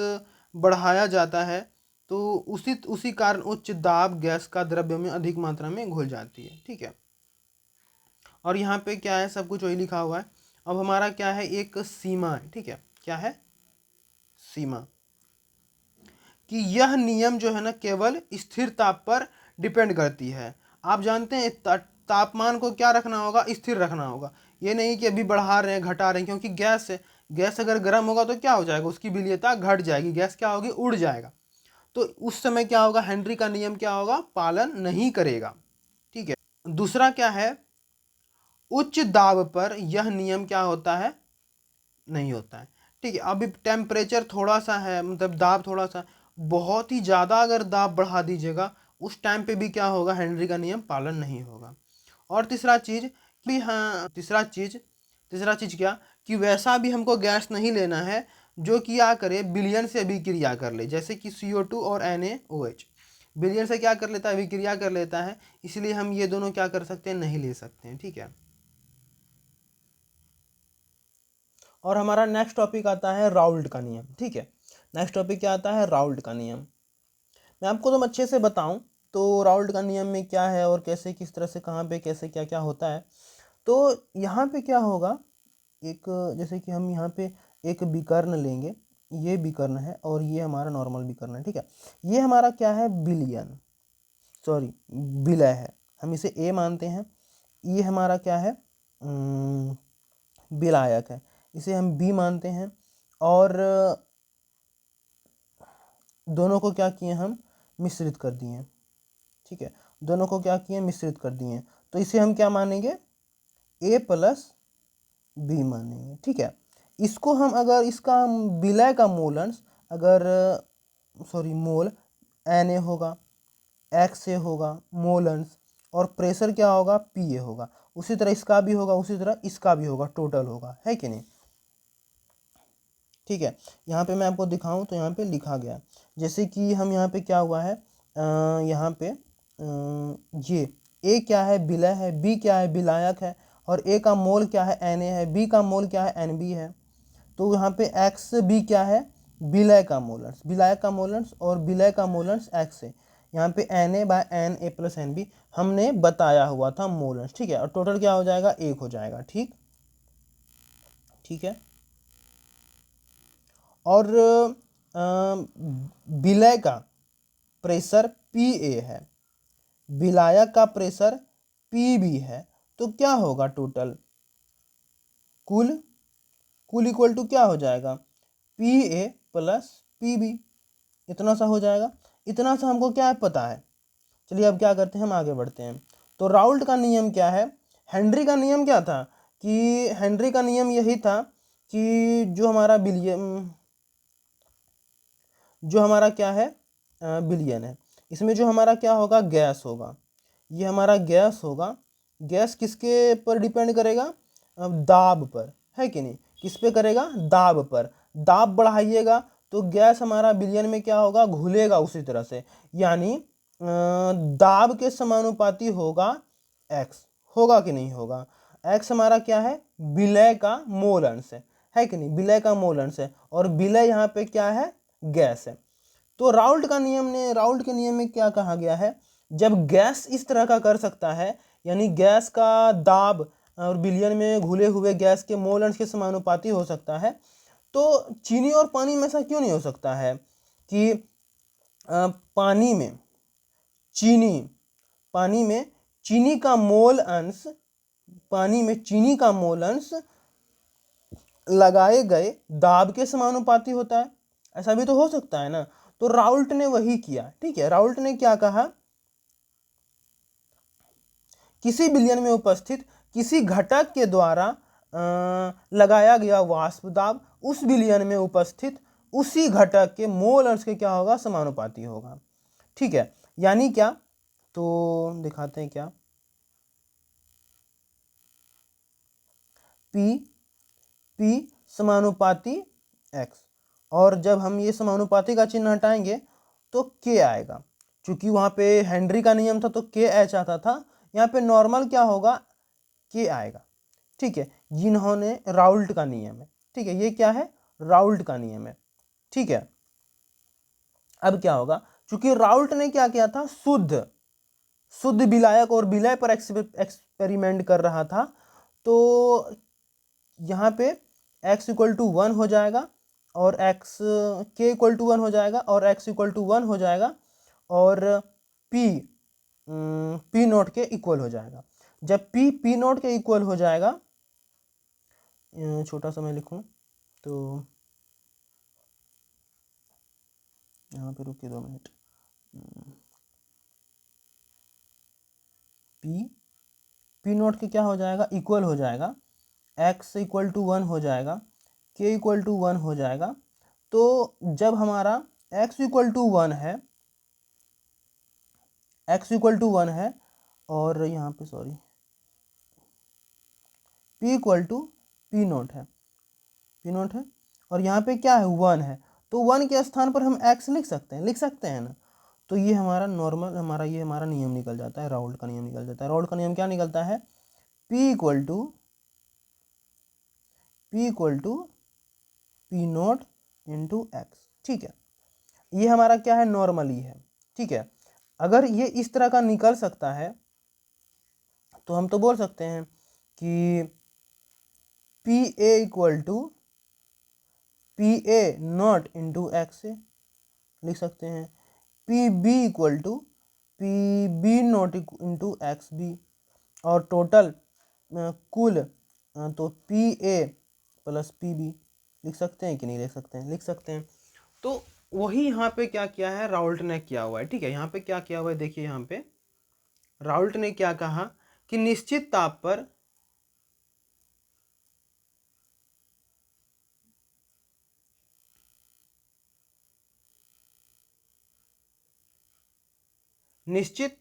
बढ़ाया जाता है, तो उसी कारण उच्च दाब गैस का द्रव्य में अधिक मात्रा में घुल जाती है। ठीक है, और यहाँ पे क्या है, सब कुछ वही लिखा हुआ है। अब हमारा क्या है, एक सीमा है। ठीक है, क्या है, सीमा, कि यह नियम जो है ना केवल स्थिर ताप पर डिपेंड करती है। आप जानते हैं तापमान को क्या रखना होगा, स्थिर रखना होगा। ये नहीं कि अभी बढ़ा रहे हैं घटा रहे हैं, क्योंकि गैस है, गैस अगर गर्म होगा तो क्या हो जाएगा, उसकी विलीयता घट जाएगी, गैस क्या होगी, उड़ जाएगा। तो उस समय क्या होगा, हेनरी का नियम क्या होगा, पालन नहीं करेगा। ठीक है। दूसरा क्या है, उच्च दाब पर यह नियम क्या होता है, नहीं होता है। ठीक है। अभी टेम्परेचर थोड़ा सा है, मतलब दाब थोड़ा सा, बहुत ही ज़्यादा अगर दाब बढ़ा दीजिएगा उस टाइम पे भी क्या होगा, हेनरी का नियम पालन नहीं होगा। और तीसरा चीज़ भी, हाँ, तीसरा चीज़ क्या, कि वैसा भी हमको गैस नहीं लेना है जो क्या करे, विलयन से अभिक्रिया कर ले, जैसे कि CO2 और NaOH विलयन से क्या कर लेता है, अभिक्रिया कर लेता है। इसलिए हम ये दोनों क्या कर सकते हैं, नहीं ले सकते हैं। ठीक है। और हमारा नेक्स्ट टॉपिक आता है राउल्ट का नियम। ठीक है। नेक्स्ट टॉपिक क्या आता है, राउल्ट का नियम। मैं आपको तुम अच्छे से बताऊं तो राउल्ट का नियम में क्या है और कैसे, किस तरह से, कहाँ पे, कैसे, क्या क्या होता है। तो यहाँ पे क्या होगा, एक, जैसे कि हम यहाँ पे एक विकर्ण लेंगे, ये विकर्ण है और ये हमारा नॉर्मल विकर्ण है। ठीक है। ये हमारा क्या है, विलय है, हम इसे A मानते हैं। ये हमारा क्या है, विलायक है, इसे हम B मानते हैं। और दोनों को क्या किए, हम मिश्रित कर दिए। ठीक है। दोनों को क्या किए, मिश्रित कर दिए। तो इसे हम क्या मानेंगे, A + B मानेंगे। ठीक है। इसको हम अगर इसका विलय का मोलंश अगर मोल Na होगा, XA होगा मोलंश, और प्रेशर क्या होगा, PA होगा। उसी तरह इसका भी होगा, उसी तरह इसका भी होगा, टोटल होगा, है कि नहीं। ठीक है। यहाँ पे मैं आपको दिखाऊं तो यहाँ पे लिखा गया, जैसे कि हम यहाँ पे क्या हुआ है, यहाँ पे ये A क्या है, विलय है, B क्या है, विलायक है, और A का मोल क्या है, Na है, B का मोल क्या है, Nb है। तो यहाँ पे XB क्या है, विलय का मोलंश, विलायक का मोलंश, और विलय का मोलंश X है। यहाँ पे Na/Na + Nb हमने बताया हुआ था मोलंश। ठीक है। और टोटल क्या हो जाएगा, 1 हो जाएगा। ठीक है। और विलय का प्रेशर Pa है, विलायक का प्रेशर Pb है। तो क्या होगा, टोटल कुल इक्वल टू क्या हो जाएगा, Pa + Pb, इतना सा हो जाएगा। इतना सा हमको क्या है, पता है। चलिए अब क्या करते हैं, हम आगे बढ़ते हैं। तो राउल्ट का नियम क्या है, हेनरी का नियम क्या था, कि हेनरी का नियम यही था कि जो हमारा क्या है, विलयन है, इसमें जो हमारा क्या होगा, गैस होगा, ये हमारा गैस होगा। गैस किसके पर डिपेंड करेगा, दाब पर, है कि नहीं, किस पे करेगा, दाब पर। दाब बढ़ाइएगा तो गैस हमारा विलयन में क्या होगा, घुलेगा उसी तरह से, यानी दाब के समानुपाती होगा X, होगा कि नहीं होगा। X हमारा क्या है, विलय का मोल अंश है कि नहीं, विलय का मोल अंश है, और विलय यहाँ पे क्या है, गैस है। तो राउल्ट के नियम में क्या कहा गया है, जब गैस इस तरह का कर सकता है, यानी गैस का दाब और विलयन में घुले हुए गैस के मोल अंश के समानुपाती हो सकता है, तो चीनी और पानी में ऐसा क्यों नहीं हो सकता है कि पानी में चीनी का मोल अंश लगाए गए दाब के समानुपाती होता है, ऐसा भी तो हो सकता है ना। तो राउल्ट ने वही किया। ठीक है। राउल्ट ने क्या कहा, किसी विलयन में उपस्थित किसी घटक के द्वारा लगाया गया वाष्प दाब उस विलयन में उपस्थित उसी घटक के मोल अंश के क्या होगा, समानुपाती होगा। ठीक है। यानी क्या, तो दिखाते हैं क्या, P समानुपाती X, और जब हम ये समानुपाती का चिन्ह हटाएंगे तो K आएगा। चूंकि वहां पे हेनरी का नियम था तो KH आता था, यहाँ पे नॉर्मल क्या होगा, K आएगा। ठीक है। जिन्होंने राउल्ट का नियम है। ठीक है। ये क्या है, राउल्ट का नियम है। ठीक है। अब क्या होगा, चूंकि राउल्ट ने क्या किया था, शुद्ध विलायक और विलय पर एक्सपेरिमेंट कर रहा था, तो यहाँ पे X = 1 हो जाएगा, और x k इक्वल टू 1 हो जाएगा और x इक्वल टू 1 हो जाएगा और p p नोट के इक्वल हो जाएगा। जब p नोट के इक्वल हो जाएगा, छोटा सा मैं लिखूं तो यहाँ पे रुकिए 2 मिनट। p नोट के क्या हो जाएगा, इक्वल हो जाएगा, x इक्वल टू 1 हो जाएगा, k इक्वल टू 1 हो जाएगा। तो जब हमारा x इक्वल टू 1 है, x इक्वल टू 1 है और यहाँ पे sorry p equal to p naught है, p नोट है और यहाँ पे क्या है 1 है, तो 1 के स्थान पर हम x लिख सकते हैं ना। तो ये हमारा नॉर्मल हमारा नियम निकल जाता है, राउल्ट का नियम निकल जाता है। राउल्ट का नियम क्या निकलता है, p equal to p naught into x। ठीक है, ये हमारा क्या है, नॉर्मली है। ठीक है, अगर ये इस तरह का निकल सकता है तो हम तो बोल सकते हैं कि P A equal to P A naught into X लिख सकते हैं, P B equal to P B naught into X B, और टोटल कुल तो P A plus P B लिख सकते हैं कि नहीं लिख सकते हैं, लिख सकते हैं। तो वही यहाँ पे क्या किया है, राउल्ट ने किया हुआ है। ठीक है, यहाँ पे क्या किया हुआ है, देखिए यहाँ पे राउल्ट ने क्या कहा कि निश्चित ताप पर निश्चित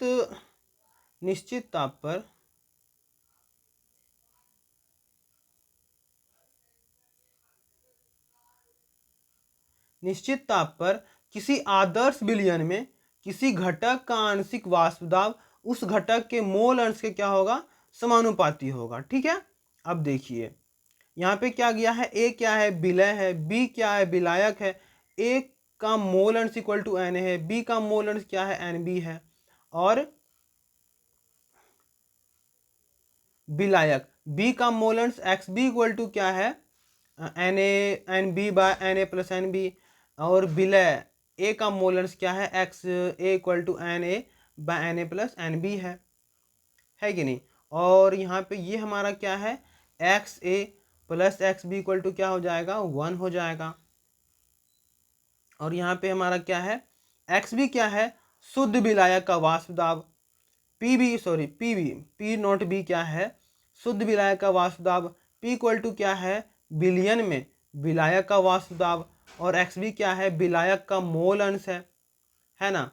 ताप पर किसी आदर्श विलयन में किसी घटक का आंशिक वाष्प दाब उस घटक के मोल अंश के क्या होगा, समानुपाती होगा। ठीक है, अब देखिए यहाँ पे क्या गया है, ए क्या है, विलय है, बी क्या है, विलायक है, ए का मोल अंश इक्वल टू एन है, बी का मोल अंश क्या है, एन बी है, और विलायक बी का मोल अंश एक्स बी इक्वल टू क्या है, N N B by N A plus N B, और विलय ए का मोल अंश क्या है, X A equal to N A by N A plus N B है कि नहीं। और यहाँ पे ये हमारा क्या है, X A plus X B equal to क्या हो जाएगा, 1 हो जाएगा। और यहाँ पे हमारा क्या है, एक्स बी क्या है, शुद्ध विलायक का वाष्प दाब, पी नॉट बी क्या है, शुद्ध विलायक का वाष्प दाब, पी इक्वल टू क्या है, विलयन में विलायक का वाष्प दाब, और एक्स बी क्या है, विलायक का मोल अंश है ना।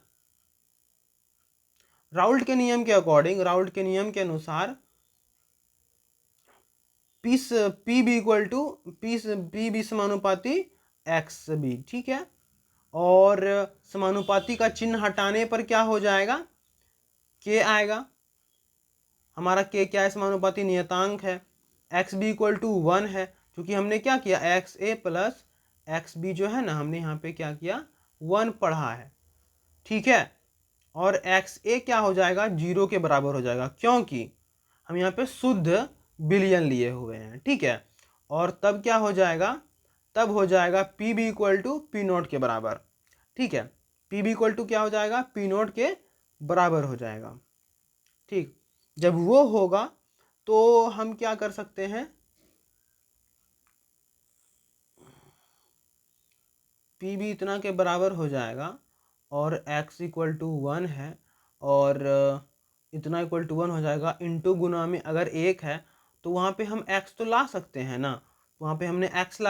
राउल्ट के नियम के अकॉर्डिंग, राउल्ट के नियम के अनुसार P B equal to P B समानुपाती एक्स बी। ठीक है, और समानुपाती का चिन्ह हटाने पर क्या हो जाएगा, के आएगा। हमारा के क्या है, समानुपाती नियतांक है, एक्स बी इक्वल टू 1 है, क्योंकि हमने क्या किया, x A plus X B जो है ना, हमने यहाँ पे क्या किया, 1 पढ़ा है। ठीक है, और एक्स ए क्या हो जाएगा, 0 के बराबर हो जाएगा, क्योंकि हम यहाँ पे शुद्ध विलयन लिए हुए हैं। ठीक है, और तब क्या हो जाएगा, तब हो जाएगा P B equal to P naught के बराबर। ठीक है, पी बी इक्वल टू क्या हो जाएगा, पी नोट के बराबर हो जाएगा। ठीक, जब वो होगा तो हम क्या कर सकते हैं, पी बी इतना के बराबर हो जाएगा और x इक्वल टू 1 है, और इतना इक्वल टू 1 हो जाएगा, इंटू गुना में अगर 1 है तो वहाँ पे हम x तो ला सकते हैं ना, वहाँ पे हमने x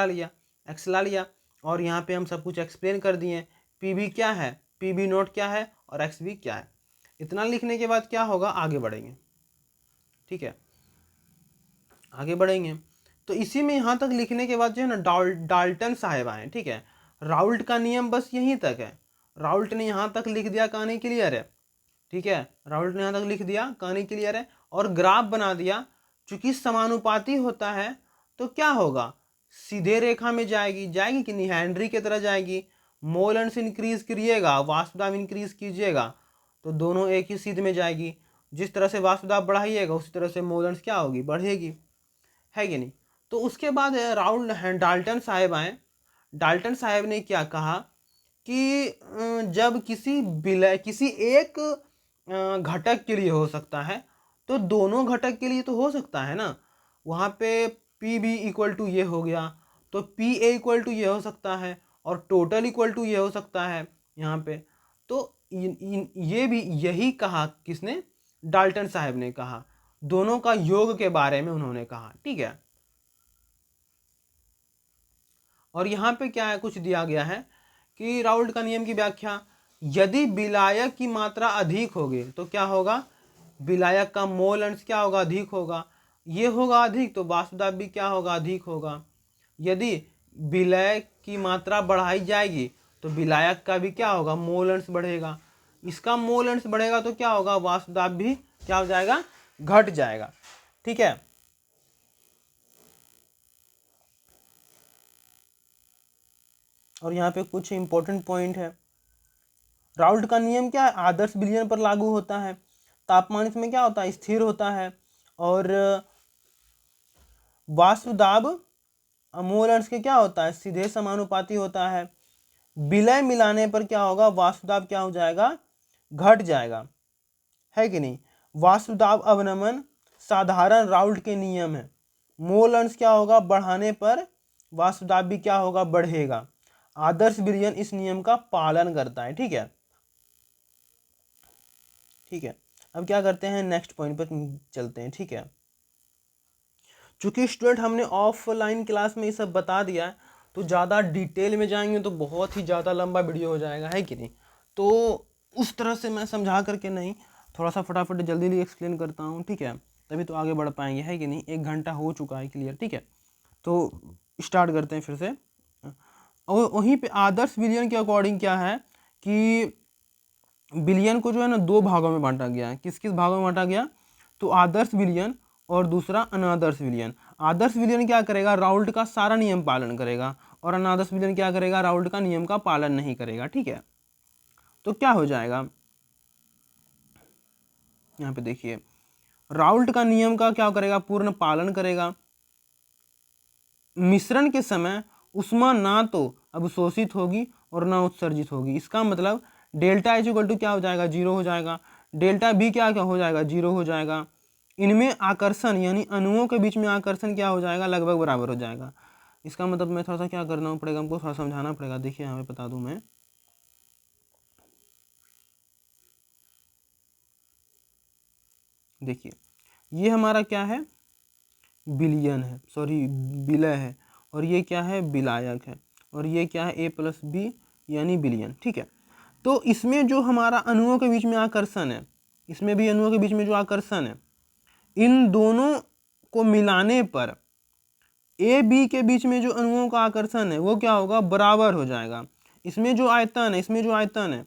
ला लिया, और यहाँ पे हम सब कुछ एक्सप्लेन कर दिए, पी बी क्या है, पी बी नोट क्या है, और एक्स बी क्या है। इतना लिखने के बाद क्या होगा, आगे बढ़ेंगे। ठीक है, आगे बढ़ेंगे तो इसी में यहाँ तक लिखने के बाद जो है ना, डाल्टन साहेब आए। ठीक है, राउल्ट का नियम बस यहीं तक है, राउल्ट ने यहाँ तक लिख दिया, कहानी क्लियर है। ठीक है, राउल्ट ने यहाँ तक लिख दिया, कहानी क्लियर है, और ग्राफ बना दिया। चूंकि समानुपाती होता है तो क्या होगा, सीधे रेखा में जाएगी कि नहीं, हेनरी की तरह जाएगी। मोल अंश इंक्रीज करिएगा, वाष्प दाब इंक्रीज कीजिएगा तो दोनों एक ही सीध में जाएगी। जिस तरह से वाष्प दाब बढ़ाइएगा उसी तरह से मोल अंश क्या होगी, बढ़ेगी, है कि नहीं। तो उसके बाद डाल्टन साहेब आए। डाल्टन साहब ने क्या कहा कि जब किसी एक घटक के लिए हो सकता है तो दोनों घटक के लिए तो हो सकता है ना। वहाँ पे पी बी इक्वल टू ये हो गया, तो पी ए इक्वल टू ये हो सकता है और टोटल इक्वल टू ये हो सकता है यहाँ पे। तो ये भी यही कहा, किसने? डाल्टन साहब ने कहा, दोनों का योग के बारे में उन्होंने कहा, ठीक है। और यहाँ पे क्या है, कुछ दिया गया है कि राउल्ट का नियम की व्याख्या, यदि विलायक की मात्रा अधिक होगी तो क्या होगा, विलायक का मोल अंश क्या होगा, अधिक होगा। ये होगा अधिक तो वाष्पदाब भी क्या होगा, अधिक होगा। यदि विलायक की मात्रा बढ़ाई जाएगी तो विलायक का भी क्या होगा, मोल अंश बढ़ेगा। इसका मोल अंश बढ़ेगा तो क्या होगा, वाष्पदाब भी क्या हो जाएगा, घट जाएगा, ठीक है। और यहाँ पे कुछ इंपॉर्टेंट पॉइंट है। राउल्ट का नियम क्या है, आदर्श विलयन पर लागू होता है। तापमान इसमें क्या होता है, स्थिर होता है। और वाष्पदाब मोल अंश के क्या होता है, सीधे समानुपाती होता है। विलय मिलाने पर क्या होगा, वाष्पदाब क्या हो जाएगा, घट जाएगा, है कि नहीं। वाष्पदाब अवनमन साधारण राउल्ट के नियम है। मोल अंश क्या होगा, बढ़ाने पर वाष्पदाब भी क्या होगा, बढ़ेगा। आदर्श विलयन इस नियम का पालन करता है, ठीक है। ठीक है, अब क्या करते हैं, नेक्स्ट पॉइंट पर चलते हैं, ठीक है। चूंकि स्टूडेंट हमने ऑफलाइन क्लास में ये सब बता दिया है, तो ज़्यादा डिटेल में जाएंगे तो बहुत ही ज़्यादा लंबा वीडियो हो जाएगा, है कि नहीं। तो उस तरह से मैं समझा करके नहीं, थोड़ा सा फटाफट जल्दी जल्दी एक्सप्लेन करता हूँ, ठीक है, तभी तो आगे बढ़ पाएंगे, है कि नहीं। 1 घंटा हो चुका है क्लियर, ठीक है। तो स्टार्ट करते हैं फिर से। और वहीं पे आदर्श विलयन के अकॉर्डिंग क्या है कि विलयन को जो है ना 2 भागों में बांटा गया है। किस किस भागों में बांटा गया, तो आदर्श विलयन और दूसरा अनादर्श विलयन। आदर्श विलयन क्या करेगा, राउल्ट का सारा नियम पालन करेगा, और अनादर्श विलयन क्या करेगा, राउल्ट का नियम का पालन नहीं करेगा, ठीक है। तो क्या हो जाएगा, यहाँ पे देखिए, राउल्ट का नियम का क्या करेगा, पूर्ण पालन करेगा। मिश्रण के समय उष्मा ना तो अवशोषित होगी और ना उत्सर्जित होगी। इसका मतलब डेल्टा एच इक्वल टू क्या हो जाएगा, 0 हो जाएगा। डेल्टा बी क्या क्या हो जाएगा, 0 हो जाएगा। इनमें आकर्षण यानी अणुओं के बीच में आकर्षण क्या हो जाएगा, लगभग बराबर हो जाएगा। इसका मतलब मैं थोड़ा सा क्या करना पड़ेगा, हमको थोड़ा समझाना पड़ेगा। देखिए यहाँ पे बता दूं मैं, देखिए ये हमारा क्या है, विलयन है, सॉरी विलय है, और ये क्या है, विलायक है, और ये क्या है, ए प्लस बी यानी विलयन, ठीक है। तो इसमें जो हमारा अणुओं के बीच में आकर्षण है, इसमें भी अणुओं के बीच में जो आकर्षण है, इन दोनों को मिलाने पर ए बी के बीच में जो अणुओं का आकर्षण है वो क्या होगा, बराबर हो जाएगा। इसमें जो आयतन है, इसमें जो आयतन है,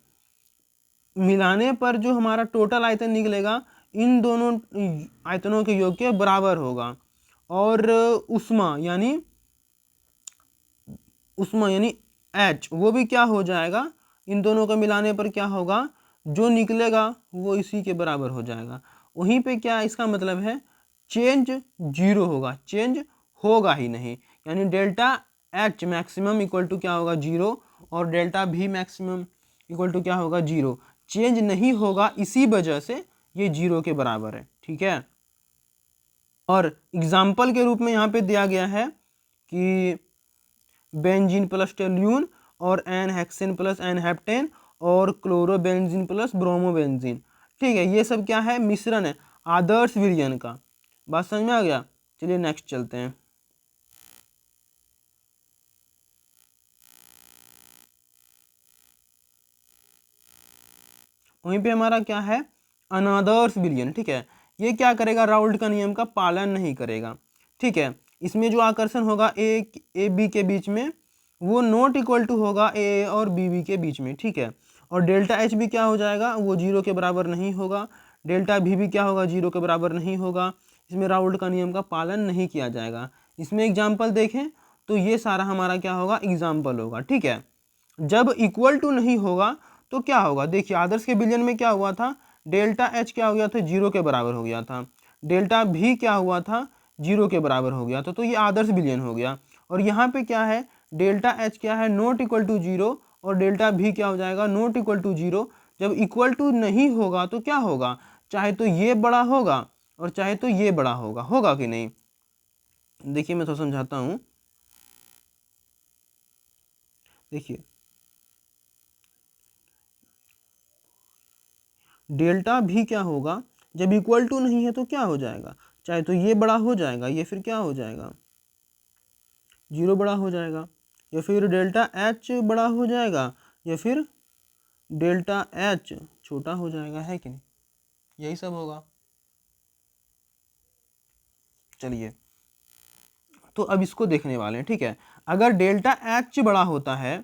मिलाने पर जो हमारा टोटल आयतन निकलेगा इन दोनों आयतनों के योग के बराबर होगा। और उष्मा यानी H वो भी क्या हो जाएगा, इन दोनों को मिलाने पर क्या होगा, जो निकलेगा वो इसी के बराबर हो जाएगा। वहीं पे क्या इसका मतलब है, चेंज 0 होगा, चेंज होगा ही नहीं। यानी delta H maximum equal to क्या होगा, 0, और delta V maximum equal to क्या होगा, 0। चेंज नहीं होगा, इसी वजह से ये 0 के बराबर है, ठीक है। और एग्जाम्पल के रूप में यहाँ पे दिया गया है कि बेंजीन प्लस टोल्यून और N hexane plus N heptane और क्लोरोबेंजीन प्लस ब्रोमोबेंजीन, ठीक है। ये सब क्या है, मिश्रण है आदर्श विलयन का। बात समझ में आ गया। चलिए नेक्स्ट चलते हैं। वहीं पे हमारा क्या है, अनादर्श विलयन, ठीक है। ये क्या करेगा, राउल्ट का नियम का पालन नहीं करेगा, ठीक है। इसमें जो आकर्षण होगा ए बी के बीच में वो नॉट इक्वल टू होगा ए और बी के बीच में, ठीक है। और डेल्टा एच भी क्या हो जाएगा, वो 0 के बराबर नहीं होगा। डेल्टा भी क्या होगा, 0 के बराबर नहीं होगा। इसमें राउल्ट का नियम का पालन नहीं किया जाएगा। इसमें एग्जाम्पल देखें तो ये सारा हमारा क्या होगा, एग्जाम्पल होगा, ठीक है। जब इक्वल टू नहीं होगा तो क्या होगा, देखिए आदर्श के विलयन में क्या हुआ था, डेल्टा एच क्या हो गया था, 0 के बराबर हो गया था। डेल्टा भी क्या हुआ था, 0 के बराबर हो गया था। तो ये आदर्श विलयन हो गया। और यहाँ पे क्या है, डेल्टा एच क्या है, नॉट इक्वल टू जीरो, और डेल्टा भी क्या हो जाएगा, नॉट इक्वल टू जीरो। जब इक्वल टू नहीं होगा तो क्या होगा, चाहे तो ये बड़ा होगा और चाहे तो ये बड़ा होगा, होगा कि नहीं। देखिए मैं तो समझाता हूँ, देखिए डेल्टा भी क्या होगा, जब इक्वल टू नहीं है तो क्या हो जाएगा, चाहे तो ये बड़ा हो जाएगा, ये फिर क्या हो जाएगा, जीरो बड़ा हो जाएगा, या फिर डेल्टा एच बड़ा हो जाएगा, या फिर डेल्टा एच छोटा हो जाएगा, है कि नहीं, यही सब होगा। चलिए तो अब इसको देखने वाले हैं, ठीक है। अगर डेल्टा एच बड़ा होता है,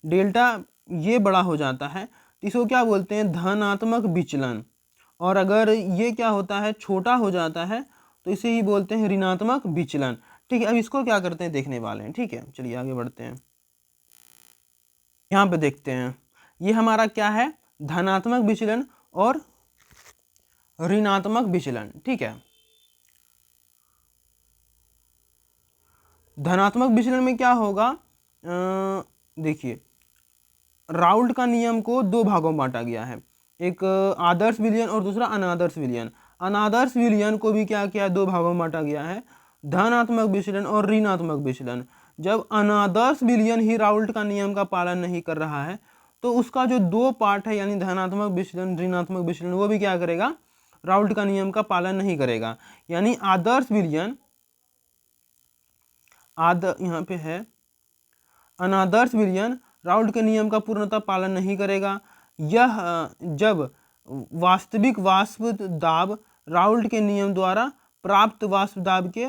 डेल्टा ये बड़ा हो जाता है तो इसको क्या बोलते हैं, धनात्मक विचलन। और अगर ये क्या होता है, छोटा हो जाता है तो इसे ही बोलते हैं ऋणात्मक विचलन। ठीक है, अब इसको क्या करते हैं देखने वाले हैं, ठीक है। चलिए आगे बढ़ते हैं, यहाँ पे देखते हैं ये हमारा क्या है, धनात्मक विचलन और ऋणात्मक विचलन, ठीक है। धनात्मक विचलन में क्या होगा, देखिए राउल्ट का नियम को दो भागों में बांटा गया है, एक आदर्श विलयन और दूसरा अनादर्श विलयन। अनादर्श विलयन को भी क्या किया, दो भागों में बांटा गया है, धनात्मक विचलन और ऋणात्मक विचलन। जब अनादर्श विलयन ही राउल्ट का नियम का पालन नहीं कर रहा है तो उसका जो दो पार्ट है, यानी धनात्मक विचलन ऋणात्मक विचलन, वो भी क्या करेगा, राउल्ट का नियम का पालन नहीं करेगा। यानी आदर्श विलयन, यहाँ पे है अनादर्श विलयन राउल्ट के नियम का पूर्णतः पालन नहीं करेगा। यह जब वास्तविक वाष्प दाब राउल्ट के नियम द्वारा प्राप्त वाष्प दाब के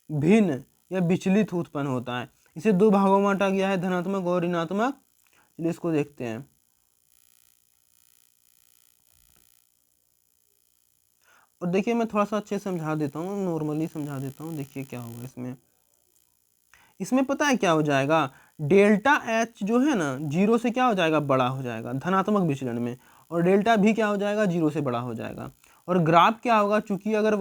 भिन्न या विचलित उत्पन्न होता है। इसे दो भागों में बांटा गया है, धनात्मक और ऋणात्मक। चलिए इसको देखते हैं। और देखिए मैं थोड़ा सा अच्छे समझा देता हूँ, नॉर्मली समझा देता हूँ। देखिए क्या होगा इसमें पता है क्या हो जाएगा, डेल्टा एच जो है ना, जीरो से क्या हो जाएगा, बड़ा हो जाएगा धनात्मक विचलन में, और डेल्टा भी क्या हो जाएगा, जीरो से बड़ा हो जाएगा। और ग्राफ क्या होगा, चूंकि अगर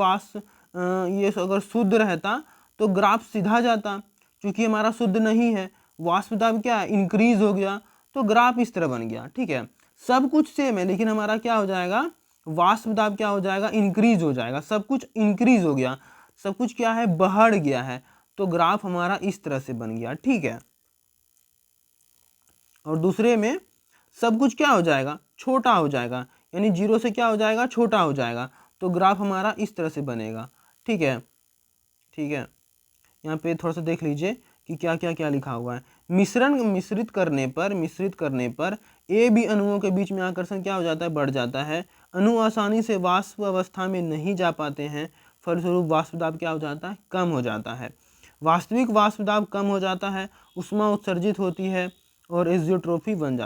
ये अगर शुद्ध रहता तो ग्राफ सीधा जाता, चूंकि हमारा शुद्ध नहीं है, वाष्प दाब क्या है, इंक्रीज हो गया, तो ग्राफ इस तरह बन गया, ठीक है। सब कुछ सेम है लेकिन हमारा क्या हो जाएगा, वाष्प दाब क्या हो जाएगा, इंक्रीज हो जाएगा, सब कुछ इंक्रीज हो गया, सब कुछ क्या है, बढ़ गया है, तो ग्राफ हमारा इस तरह से बन गया, ठीक है। और दूसरे में सब कुछ क्या हो जाएगा, छोटा हो जाएगा, यानी जीरो से क्या हो जाएगा, छोटा हो जाएगा, तो ग्राफ हमारा इस तरह से बनेगा, ठीक है। ठीक है, यहाँ पे थोड़ा सा देख लीजिए कि क्या क्या क्या लिखा हुआ है। मिश्रित करने पर ए बी अणुओं के बीच में आकर्षण क्या हो जाता है, बढ़ जाता है। अणु आसानी से वाष्प अवस्था में नहीं जा पाते हैं, फलस्वरूप वाष्प दाब क्या हो जाता है, कम हो जाता है। वास्तविक वाष्प दाब कम हो जाता है, ऊष्मा उत्सर्जित होती है और एजियोट्रोफी बन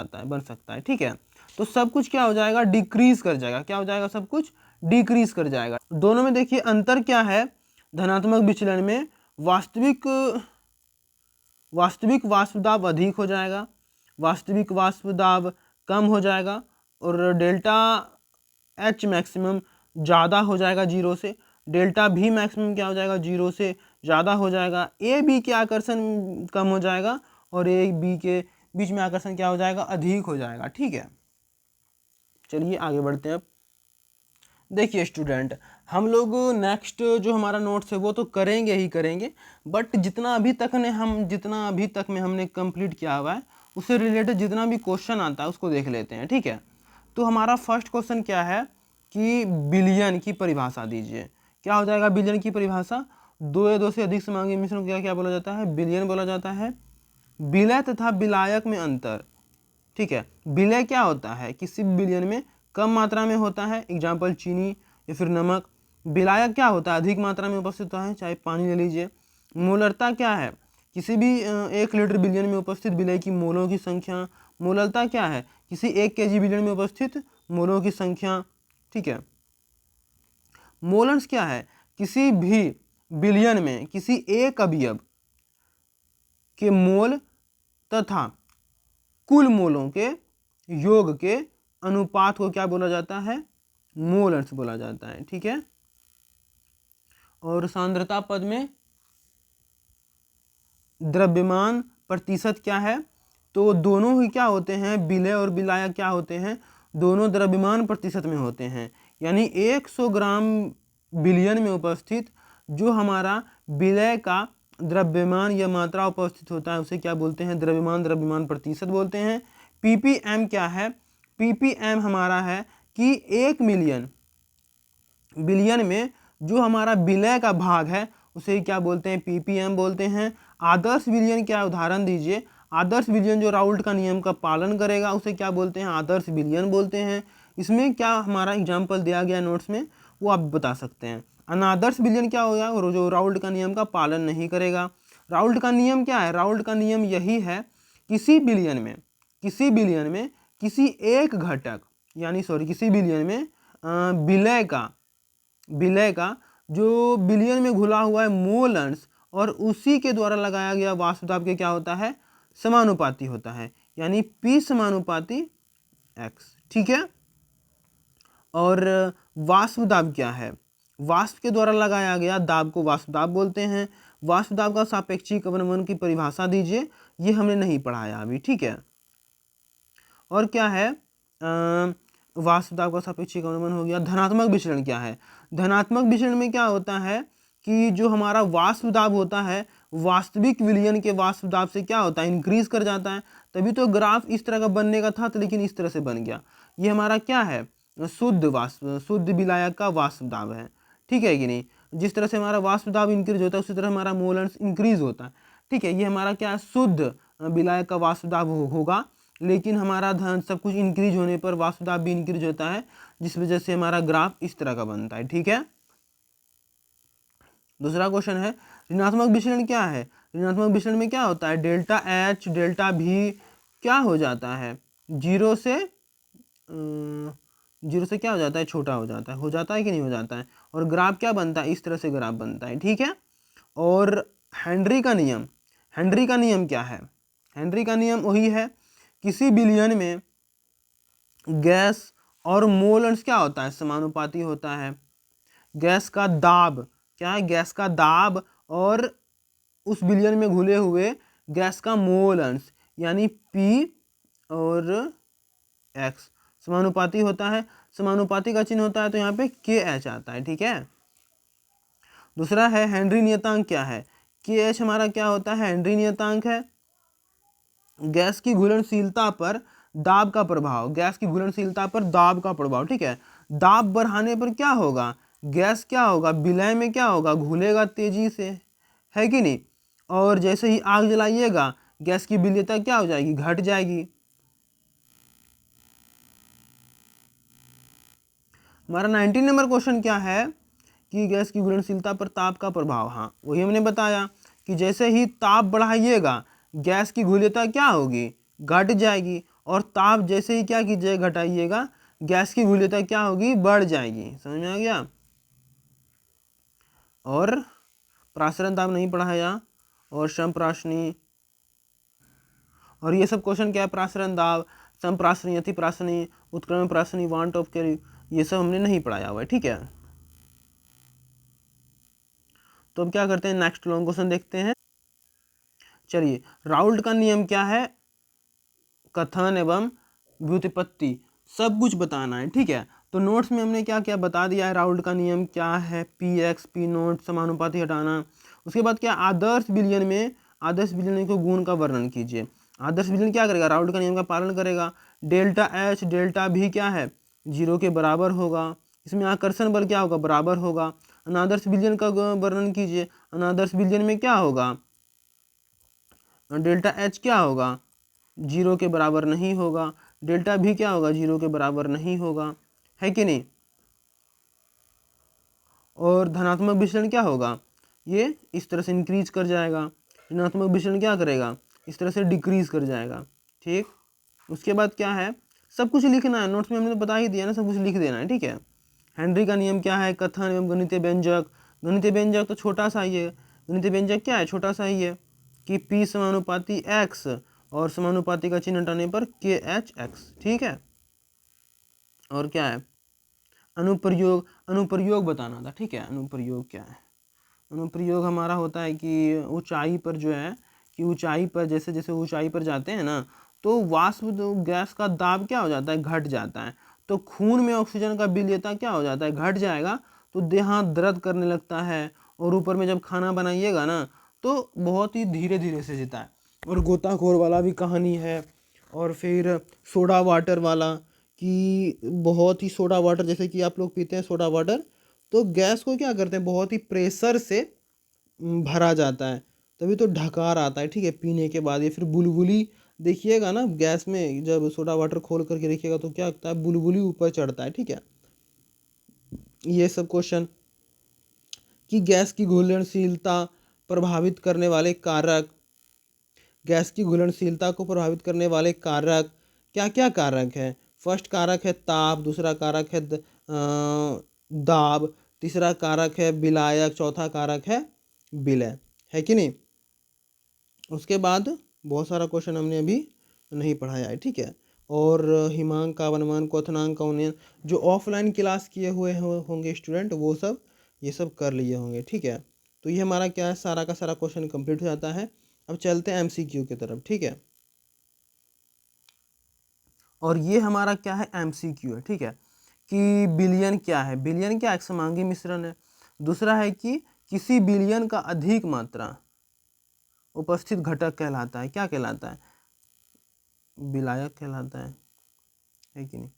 सकता है, ठीक है। तो सब कुछ क्या हो जाएगा, डिक्रीज कर जाएगा, क्या हो जाएगा, सब कुछ डिक्रीज कर जाएगा। दोनों में देखिए अंतर क्या है, धनात्मक विचलन में वास्तविक वाष्प दाब अधिक हो जाएगा, वास्तविक वाष्प दाब कम हो जाएगा, और डेल्टा एच मैक्सिमम ज़्यादा हो जाएगा जीरो से, डेल्टा भी मैक्सिमम क्या हो जाएगा, जीरो से ज़्यादा हो जाएगा। ए बी के आकर्षण कम हो जाएगा और ए बी के बीच में आकर्षण क्या हो जाएगा, अधिक हो जाएगा, ठीक है। चलिए आगे बढ़ते हैं। अब देखिए स्टूडेंट, हम लोग नेक्स्ट जो हमारा नोट्स है वो तो करेंगे ही करेंगे, बट जितना अभी तक में हमने कंप्लीट किया हुआ है उससे रिलेटेड जितना भी क्वेश्चन आता है उसको देख लेते हैं, ठीक है। तो हमारा फर्स्ट क्वेश्चन क्या है कि बिलियन की परिभाषा दीजिए। क्या हो जाएगा बिलियन की परिभाषा, दो या दो से अधिक समांगी मिश्रण को क्या बोला जाता है, बिलियन बोला जाता है। विलय तथा विलायक में अंतर, ठीक है। विलय क्या होता है, किसी विलयन में कम मात्रा में होता है, एग्जाम्पल चीनी या फिर नमक। विलायक क्या होता है, अधिक मात्रा में उपस्थित होता है, चाहे पानी ले लीजिए। मोलरता क्या है, किसी भी 1 लीटर विलयन में उपस्थित विलय की मोलों की संख्या। मोलरता क्या है, किसी 1 kg विलयन में उपस्थित मोलों की संख्या, ठीक है। मोलर्स क्या है, किसी भी विलयन में किसी एक अवयव के मोल तथा कुल मोलों के योग के अनुपात को क्या बोला जाता है, मोलर्स बोला जाता है, ठीक है। और सांद्रता पद में द्रव्यमान प्रतिशत क्या है, तो दोनों ही क्या होते हैं, विलय और विलायक क्या होते हैं, दोनों द्रव्यमान प्रतिशत में होते हैं। यानी 100 ग्राम बिलियन में उपस्थित जो हमारा विलय का द्रव्यमान या मात्रा उपस्थित होता है उसे क्या बोलते हैं, द्रव्यमान प्रतिशत बोलते हैं। पीपीएम क्या है, पीपीएम हमारा है कि 1 मिलियन बिलियन में जो हमारा विलय का भाग है उसे क्या बोलते हैं, पीपीएम बोलते हैं। आदर्श विलयन क्या, उदाहरण दीजिए, आदर्श विलयन जो राउल्ट का नियम का पालन करेगा उसे क्या बोलते हैं, आदर्श विलयन बोलते हैं। इसमें क्या हमारा एग्जाम्पल दिया गया नोट्स में वो आप बता सकते हैं। अनादर्श विलयन क्या होगा, जो राउल्ट का नियम का पालन नहीं करेगा। राउल्ट का नियम क्या है, राउल्ट का नियम यही है, किसी बिलियन में किसी एक घटक यानी किसी बिलियन में विलय का जो बिलियन में घुला हुआ है मोल अंश और उसी के द्वारा लगाया गया वाष्प दाब के क्या होता है, समानुपाती होता है, यानी P समानुपाती X। ठीक है। और वाष्प दाब क्या है, वाष्प के द्वारा लगाया गया दाब को वाष्प दाब बोलते हैं। वाष्प दाब का सापेक्षिक अवनमन की परिभाषा दीजिए, ये हमने नहीं पढ़ाया अभी। ठीक है। और क्या है, वाष्प दाब का सापेक्षिक अवनमन हो गया। धनात्मक विचलन क्या है, धनात्मक विचलन में क्या होता है कि जो हमारा वाष्प दाब होता है वास्तविक विलयन के वाष्प दाब से क्या होता है, इंक्रीज कर जाता है। तभी तो ग्राफ इस तरह का बनने का था, तो लेकिन इस तरह से बन गया। ये हमारा क्या है, शुद्ध विलायक का वाष्प दाब है। ठीक है कि नहीं, जिस तरह से हमारा वाष्प दाब इंक्रीज होता है उसी तरह हमारा मोल अंश इंक्रीज होता है। ठीक है, ये हमारा क्या है, शुद्ध विलायक का वाष्प दाब होगा। लेकिन हमारा धन सब कुछ इंक्रीज होने पर वाष्प दाब भी इंक्रीज होता है, जिस वजह से हमारा ग्राफ इस तरह का बनता है। ठीक है। दूसरा क्वेश्चन है, ऋणात्मक विचलन क्या है। ऋणात्मक विचलन में क्या होता है, डेल्टा एच डेल्टा भी क्या हो जाता है, जीरो से क्या हो जाता है, छोटा हो जाता है कि नहीं हो जाता है। और ग्राफ क्या बनता है, इस तरह से ग्राफ बनता है। ठीक है। और हेनरी का नियम क्या है, हेनरी का नियम वही है, किसी बिलियन में गैस और मोल अंश क्या होता है, समानुपाती होता है। गैस का दाब क्या है, गैस का दाब और उस बिलियन में घुले हुए गैस का मोल अंश यानी P और X समानुपाती होता है। समानुपाती का चिन्ह होता है तो यहाँ पे KH आता है। ठीक है। दूसरा है हेनरी नियतांक क्या है, KH हमारा क्या होता है, हेनरी नियतांक है गैस की घुलनशीलता पर दाब का प्रभाव, गैस की घुलनशीलता पर दाब का प्रभाव। ठीक है, दाब बढ़ाने पर क्या होगा, गैस क्या होगा, विलय में क्या होगा, घुलेगा तेजी से, है कि नहीं। और जैसे ही आग जलाइएगा गैस की विलयता क्या हो जाएगी, घट जाएगी। हमारा 19 नंबर क्वेश्चन क्या है कि गैस की घुलनशीलता पर ताप का प्रभाव। हाँ, वही हमने बताया कि जैसे ही ताप बढ़ाइएगा गैस की घुलनशीलता क्या होगी, घट जाएगी। और ताप जैसे ही क्या कीजिएगा, घटाइएगा, गैस की घुलनशीलता क्या होगी, बढ़ जाएगी। समझ में आ गया। और प्रासरण ताप नहीं पढ़ाया, और संप्राशनी और ये सब क्वेश्चन क्या है, प्रासरण दाब, संप्राशनी, अति प्राशनी, उत्क्रमण प्राशनी, वांट ऑफ कैरी, ये सब हमने नहीं पढ़ाया हुआ है। ठीक है। तो अब क्या करते हैं, नेक्स्ट लॉन्ग क्वेश्चन देखते हैं। चलिए, राउल्ट का नियम क्या है, कथन एवं व्युत्पत्ति सब कुछ बताना है। ठीक है। तो नोट्स में हमने क्या क्या बता दिया है, राउल्ट का नियम क्या है, Px P0 समानुपाती हटाना। उसके बाद क्या, आदर्श विलयन को गुण का वर्णन कीजिए। आदर्श विलयन क्या करेगा, राउल्ट का नियम का पालन करेगा। डेल्टा H डेल्टा भी क्या है, 0 के बराबर होगा। इसमें आकर्षण बल क्या होगा, बराबर होगा। अनादर्श विलयन का वर्णन कीजिए। अनादर्श विलयन में क्या होगा, डेल्टा H क्या होगा, 0 के बराबर नहीं होगा। डेल्टा भी क्या होगा, 0 के बराबर नहीं होगा, है कि नहीं। और धनात्मक विचलन क्या होगा, ये इस तरह से इंक्रीज कर जाएगा। ऋणात्मक विचलन क्या करेगा, इस तरह से डिक्रीज कर जाएगा। ठीक। उसके बाद क्या है, सब कुछ लिखना है, नोट्स में हमने तो बता ही दिया ना, सब कुछ लिख देना है। ठीक है। हेनरी का नियम क्या है, कथन एवं गणितीय व्यंजक। गणितीय व्यंजक तो छोटा सा ही है, गणितीय व्यंजक क्या है, छोटा सा ही है कि P समानुपाती X और समानुपाती का चिन्ह हटाने पर KHX। ठीक है। और क्या है, अनुप्रयोग बताना था। ठीक है। अनुप्रयोग क्या है, अनुप्रयोग हमारा होता है कि ऊंचाई पर जो है कि ऊंचाई पर जैसे जैसे ऊंचाई पर जाते हैं ना, तो वाष्प गैस का दाब क्या हो जाता है, घट जाता है। तो खून में ऑक्सीजन का विलेयता क्या हो जाता है, घट जाएगा। तो देह हाथ दर्द करने लगता है, और ऊपर में जब खाना बनाइएगा ना तो बहुत ही धीरे धीरे से जीता है। और गोताखोर वाला भी कहानी है। और फिर सोडा वाटर वाला, कि बहुत ही सोडा वाटर जैसे कि आप लोग पीते हैं सोडा वाटर, तो गैस को क्या करते हैं, बहुत ही प्रेशर से भरा जाता है, तभी तो ढकार आता है, ठीक है, पीने के बाद। या फिर बुलबुली देखिएगा ना गैस में, जब सोडा वाटर खोल करके देखिएगा तो क्या होता है, बुलबुली ऊपर चढ़ता है, ठीक है। ये सब क्वेश्चन, कि गैस की घुलनशीलता प्रभावित करने वाले कारक, गैस की घुलनशीलता को प्रभावित करने वाले कारक क्या क्या कारक है। फर्स्ट कारक है ताप, दूसरा कारक है दाब, तीसरा कारक है विलायक, चौथा कारक है विलय, है कि नहीं। उसके बाद बहुत सारा क्वेश्चन हमने अभी नहीं पढ़ाया है, ठीक है। और हिमांक का वनमान क्वथनांक का उन्नयन, जो ऑफलाइन क्लास किए हुए होंगे स्टूडेंट, वो सब ये सब कर लिए होंगे, ठीक है। तो ये हमारा क्या है, सारा का सारा क्वेश्चन कंप्लीट हो जाता है। अब चलते हैं एमसीक्यू की तरफ, ठीक है। और ये हमारा क्या है, एमसीक्यू है, ठीक है। कि बिलियन क्या है, बिलियन क्या एक समांगी मिश्रण है। दूसरा है कि किसी बिलियन का अधिक मात्रा उपस्थित घटक कहलाता है, क्या कहलाता है, विलायक कहलाता है कि नहीं।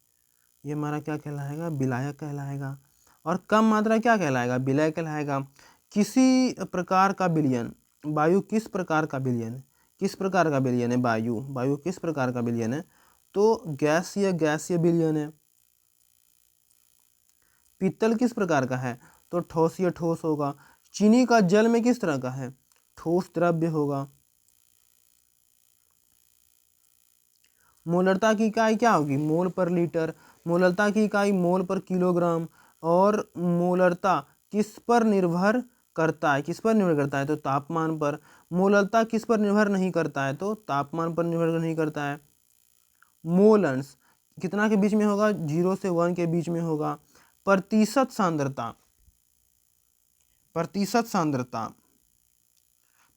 ये हमारा क्या कहलाएगा, विलायक कहलाएगा। और कम मात्रा क्या कहलाएगा, विलय कहलाएगा। किसी प्रकार का विलयन, वायु किस प्रकार का विलयन है, किस प्रकार का विलयन है, वायु, वायु किस प्रकार का विलयन है, तो गैसीय विलयन है। पीतल किस प्रकार का है, तो ठोसीय ठोस होगा। चीनी का जल में किस तरह का है, ठोस द्रव्य होगा। मोलरता की इकाई क्या होगी, मोल पर लीटर। मोलरता की इकाई मोल पर किलोग्राम। और मोलरता किस पर निर्भर करता है, किस पर निर्भर करता है, तो तापमान पर। मोलरता किस पर निर्भर नहीं करता है, तो तापमान पर निर्भर नहीं करता है। मोल अंश कितना के बीच में होगा, 0 से 1 के बीच में होगा। प्रतिशत सांद्रता, प्रतिशत सांद्रता,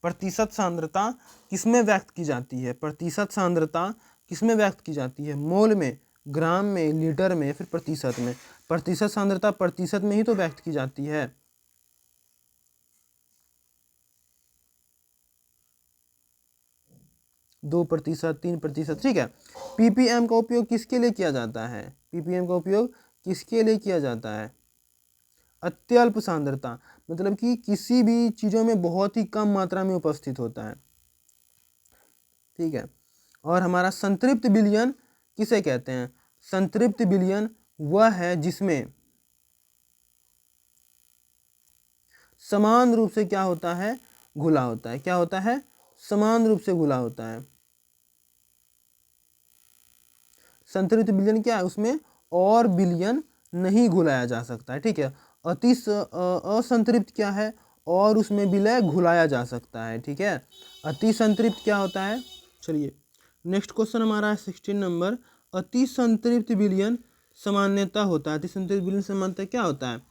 प्रतिशत सांद्रता किसमें व्यक्त की जाती है, प्रतिशत सांद्रता किसमें व्यक्त की जाती है, मोल में, ग्राम में, लीटर में, फिर प्रतिशत में। प्रतिशत सांद्रता प्रतिशत में ही तो व्यक्त की जाती है। 2%, 3%, ठीक है। पीपीएम का उपयोग किसके लिए किया जाता है, पीपीएम का उपयोग किसके लिए किया जाता है, अत्यल्प सांद्रता, मतलब कि किसी भी चीज़ों में बहुत ही कम मात्रा में उपस्थित होता है, ठीक है। और हमारा संतृप्त विलयन किसे कहते हैं, संतृप्त विलयन वह है जिसमें समान रूप से क्या होता है, घुला होता है, क्या होता है, समान रूप से घुला होता है। संतृप्त विलयन क्या है, उसमें और विलयन नहीं घुलाया जा सकता है, ठीक है। असंतृप्त क्या है, और उसमें विलय घुलाया जा सकता है, ठीक है। अति संतृप्त क्या होता है, चलिए नेक्स्ट क्वेश्चन हमारा है 16 नंबर। अति संतृप्त विलयन सामान्यता होता है, अति संतृप्त विलयन सामान्यता क्या होता है,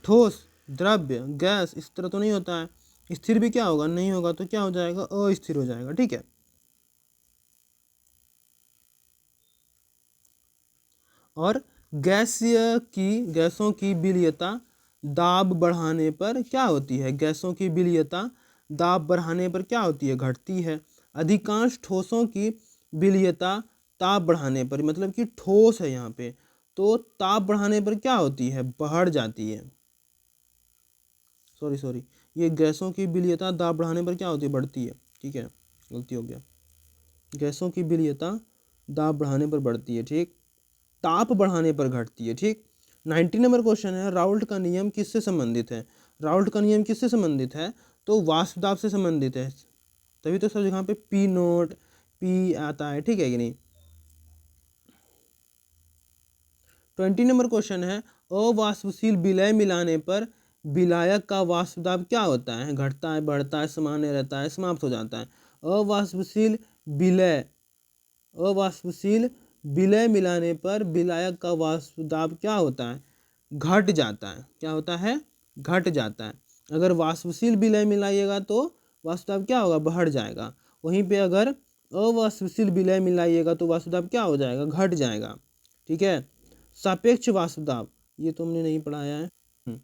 ठोस, द्रव्य, गैस, इस तरह तो नहीं होता है। स्थिर भी क्या होगा, नहीं होगा, तो क्या हो जाएगा, अस्थिर हो जाएगा, ठीक है। और गैसों की विलयता दाब बढ़ाने पर क्या होती है, गैसों की विलयता दाब बढ़ाने पर क्या होती है, घटती है। अधिकांश ठोसों की विलयता ताप बढ़ाने पर, मतलब कि ठोस है यहाँ पे, तो ताप बढ़ाने पर क्या होती है, बढ़ जाती है। सॉरी, ये गैसों की विलयता दाब बढ़ाने पर क्या होती है, बढ़ती है, ठीक है, गलती हो गया। गैसों की विलयता दाब बढ़ाने पर बढ़ती है, ठीक, ताप बढ़ाने पर घटती है, ठीक। 90 नंबर क्वेश्चन है, राउल्ट का नियम किससे संबंधित है, राउल्ट का नियम किससे संबंधित है, तो वाष्प दाब से संबंधित है, तभी तो सब जगह पे पी नोट पी आता है, ठीक है कि नहीं। 20 नंबर क्वेश्चन है, अवाष्पशील विलय मिलाने पर विलायक का वाष्प दाब क्या होता है, घटता है, बढ़ता है, सामान्य रहता है, समाप्त हो जाता है। अवाष्पशील विलय, अवाष्पशील विलय मिलाने पर विलायक का वाष्प दाब क्या होता है, घट जाता है, क्या होता है, घट जाता है। अगर वाष्पशील विलय मिलाइएगा तो वाष्प दाब क्या होगा, बढ़ जाएगा। वहीं पे अगर अवाष्पशील विलय मिलाइएगा तो वाष्प दाब क्या हो जाएगा, घट जाएगा। ठीक है, सापेक्ष वाष्प दाब ये तो हमने नहीं पढ़ाया है।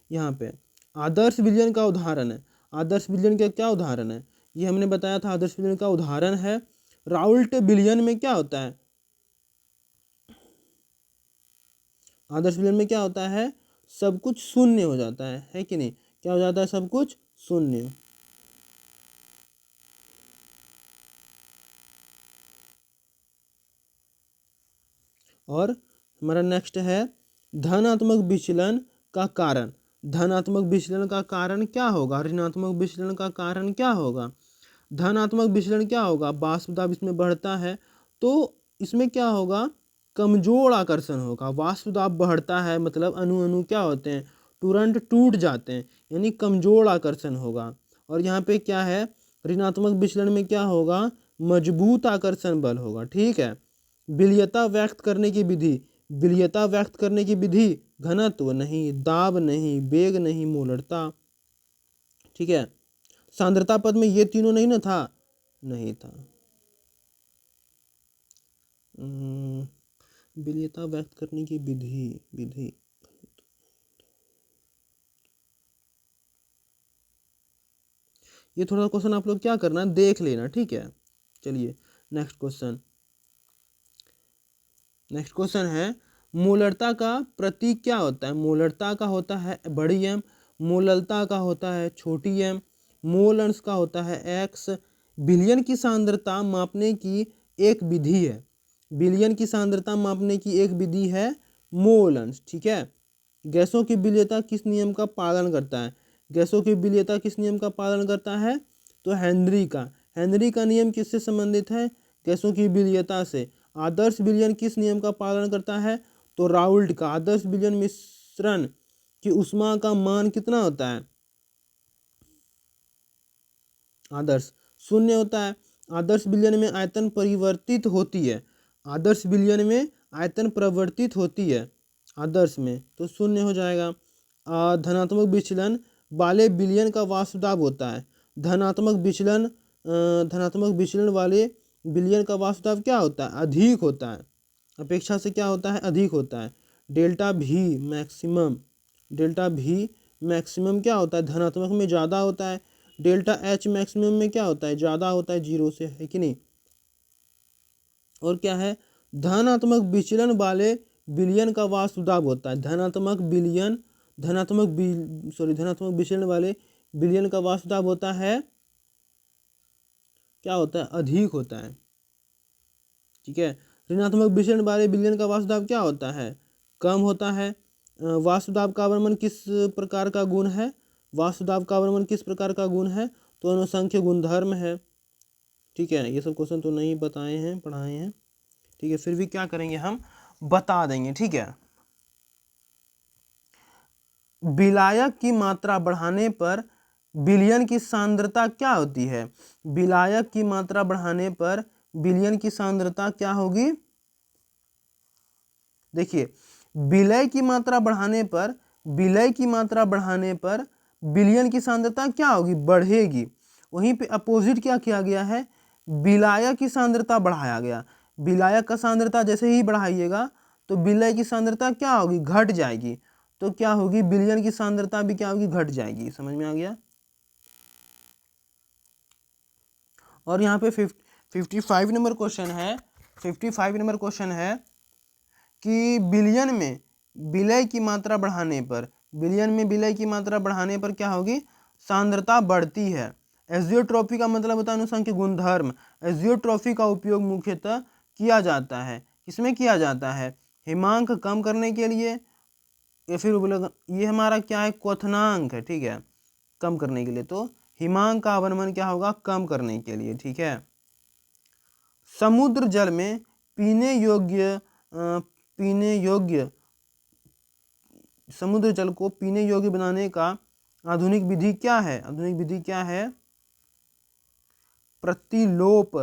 यहाँ पे आदर्श विलयन का उदाहरण है, आदर्श विलयन का क्या उदाहरण है, ये हमने बताया था। आदर्श विलयन का उदाहरण है राउल्ट विलयन में क्या होता है, आदर्श विलयन में क्या होता है, सब कुछ शून्य हो जाता है कि नहीं, क्या हो जाता है, सब कुछ शून्य। और हमारा नेक्स्ट है धनात्मक विचलन का कारण। धनात्मक विचलन का कारण क्या होगा, ऋणात्मक विचलन का कारण क्या होगा। धनात्मक विचलन क्या होगा, वाष्प दाब इसमें बढ़ता है तो इसमें क्या होगा, कमजोर आकर्षण होगा। वाष्प दाब बढ़ता है मतलब अणु अणु क्या होते हैं, तुरंत टूट जाते हैं, यानी कमजोर आकर्षण होगा। और यहाँ पे क्या है, ऋणात्मक विचलन में क्या होगा, मजबूत आकर्षण बल होगा। ठीक है, विलयता व्यक्त करने की विधि, विलयता व्यक्त करने की विधि, घनत्व नहीं, दाब नहीं, वेग नहीं, मोलरता। ठीक है, सांद्रता पद में ये तीनों नहीं ना था, नहीं था। विलयता व्यक्त करने की विधि, विधि ये थोड़ा क्वेश्चन आप लोग क्या करना, देख लेना। ठीक है, चलिए नेक्स्ट क्वेश्चन। नेक्स्ट क्वेश्चन है मोलरता का प्रतीक क्या होता है। मोलरता का होता है बड़ी एम, मोलरता का होता है छोटी एम, मोल अंश का होता है एक्स। विलयन की सांद्रता मापने की एक विधि है, विलयन की सांद्रता मापने की एक विधि है मोल अंश। ठीक है, गैसों की विलयता किस नियम का पालन करता है, गैसों की विलयता किस नियम का पालन करता है, तो हेनरी का। हेनरी का नियम किससे संबंधित है, गैसों की विलयता से। आदर्श विलयन किस नियम का पालन करता है, तो राउल्ट का। आदर्श विलयन मिश्रण की ऊष्मा का मान कितना होता है, आदर्श शून्य होता है। आदर्श विलयन में आयतन परिवर्तित होती है, आदर्श विलयन में आयतन परिवर्तित होती है, आदर्श में तो शून्य हो जाएगा। धनात्मक विचलन वाले विलयन का वाष्प दाब होता है, धनात्मक विचलन धनात्मक विचलन वाले विलयन का वाष्प दाब क्या होता है, अधिक होता है, अपेक्षा से क्या होता है, अधिक होता है। डेल्टा भी मैक्सिमम, डेल्टा भी मैक्सिमम क्या होता है, धनात्मक में ज़्यादा होता है। डेल्टा एच मैक्सिमम में क्या होता है, ज़्यादा होता है जीरो से, है कि नहीं। और क्या है, धनात्मक विचलन वाले विलयन का वाष्प दाब होता है, धनात्मक विलयन धनात्मक विचलन वाले विलयन का वाष्प दाब होता है, क्या होता है, अधिक होता है। ठीक है, ऋणात्मक विचलन वाले विलयन का वाष्प दाब क्या होता है, कम होता है। वाष्प दाब का अवनमन किस प्रकार का गुण है, वाष्प दाब का अवनमन किस प्रकार का गुण है, तो अनुसंख्य गुणधर्म है। ठीक है, ये सब क्वेश्चन तो नहीं बताए हैं, पढ़ाए हैं। ठीक है, फिर भी क्या करेंगे, हम बता देंगे। ठीक है, विलायक की मात्रा बढ़ाने पर विलयन की सांद्रता क्या होती है, विलायक की मात्रा बढ़ाने पर विलयन की सांद्रता क्या होगी। देखिए, विलय की मात्रा बढ़ाने पर, विलय की मात्रा बढ़ाने पर विलयन की सांद्रता क्या होगी, बढ़ेगी। वहीं पे अपोजिट क्या किया गया है, विलायक की सांद्रता बढ़ाया गया। विलायक का सांद्रता जैसे ही बढ़ाइएगा तो विलय की सांद्रता क्या होगी, घट जाएगी। तो क्या होगी, विलयन की सांद्रता भी क्या होगी, घट जाएगी। समझ में आ गया। और यहाँ पे 55 नंबर क्वेश्चन है, 55 नंबर क्वेश्चन है कि विलयन में विलय की मात्रा बढ़ाने पर, विलयन में विलय की मात्रा बढ़ाने पर क्या होगी, सांद्रता बढ़ती है। एजियोट्रॉफी का मतलब होता है अनुसंख्य गुणधर्म। एजियोट्रॉफी का उपयोग मुख्यतः किया जाता है, किसमें किया जाता है, हिमांक कम करने के लिए, या फिर ये हमारा क्या है, क्वथनांक है। ठीक है, कम करने के लिए, तो हिमांक का अवनमन क्या होगा, कम करने के लिए। ठीक है, समुद्र जल में पीने योग्य समुद्र जल को पीने योग्य बनाने का आधुनिक विधि क्या है, आधुनिक विधि क्या है, प्रतिलोप,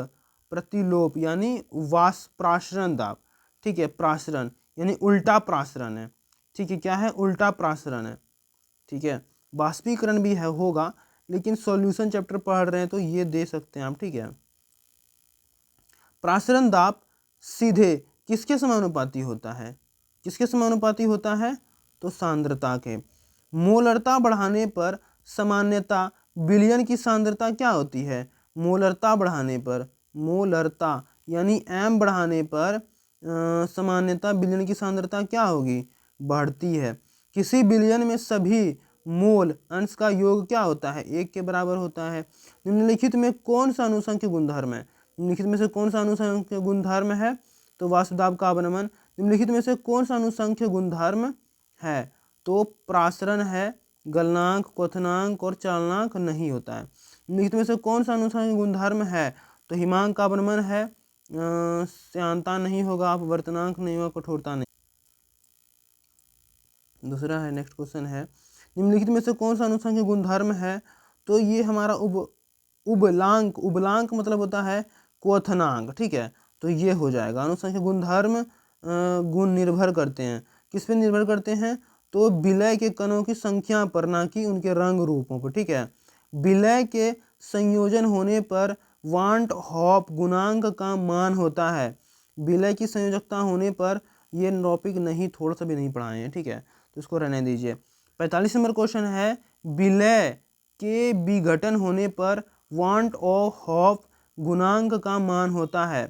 प्रतिलोप यानी वाष्प्राशरण दाब। ठीक है, प्राशरण यानी उल्टा प्राशरण है। ठीक है, क्या है, उल्टा प्राशरण है। ठीक है, वाष्पीकरण भी है होगा, लेकिन सॉल्यूशन चैप्टर पढ़ रहे हैं तो ये दे सकते हैं आप। ठीक है, प्रासरण दाब सीधे किसके समानुपाती होता है? किसके समानुपाती होता है? तो सांद्रता के। मोलरता बढ़ाने पर सामान्यता विलयन की सांद्रता क्या होती है? मोलरता बढ़ाने पर, मोलरता यानी m बढ़ाने पर सामान्यता विलयन की सांद्रता क्या होगी? बढ़ती है। किसी विलयन में सभी मोल अंश का योग क्या होता है? 1 के बराबर होता है। निम्नलिखित में कौन सा अनुसंख्य गुणधर्म है? निम्नलिखित में से कौन सा अनुसंख्य गुणधर्म है? तो वाष्पदाब का अवनमन। निम्नलिखित में से कौन सा अनुसंख्य गुणधर्म है? तो प्रासरण है, गलनांक, क्वथनांक और चालनांक नहीं होता है। निम्नलिखित में से कौन सा अनुसंख्य गुणधर्म है? तो हिमांक का अवनमन है, श्यानता नहीं होगा, अपवर्तनांक नहीं होगा, कठोरता नहीं। दूसरा है, नेक्स्ट क्वेश्चन है, निम्नलिखित में से कौन सा अनुसंख्य गुणधर्म है? तो ये हमारा उबलांक, उबलांक मतलब होता है क्वथनांक, ठीक है। तो ये हो जाएगा। अनुसंख्य गुणधर्म गुण निर्भर करते हैं, किस पे निर्भर करते हैं? तो विलय के कणों की संख्या पर, ना कि उनके रंग रूपों पर, ठीक है। विलय के संयोजन होने पर वांट हॉप गुणांक का मान होता है। विलय की संयोजकता होने पर, ये टॉपिक नहीं, थोड़ा सा भी नहीं पढ़ाए हैं, ठीक है, तो इसको रहने दीजिए। 45 नंबर क्वेश्चन है, विलय के विघटन होने पर वांट ऑफ हॉप गुणांक का मान होता है।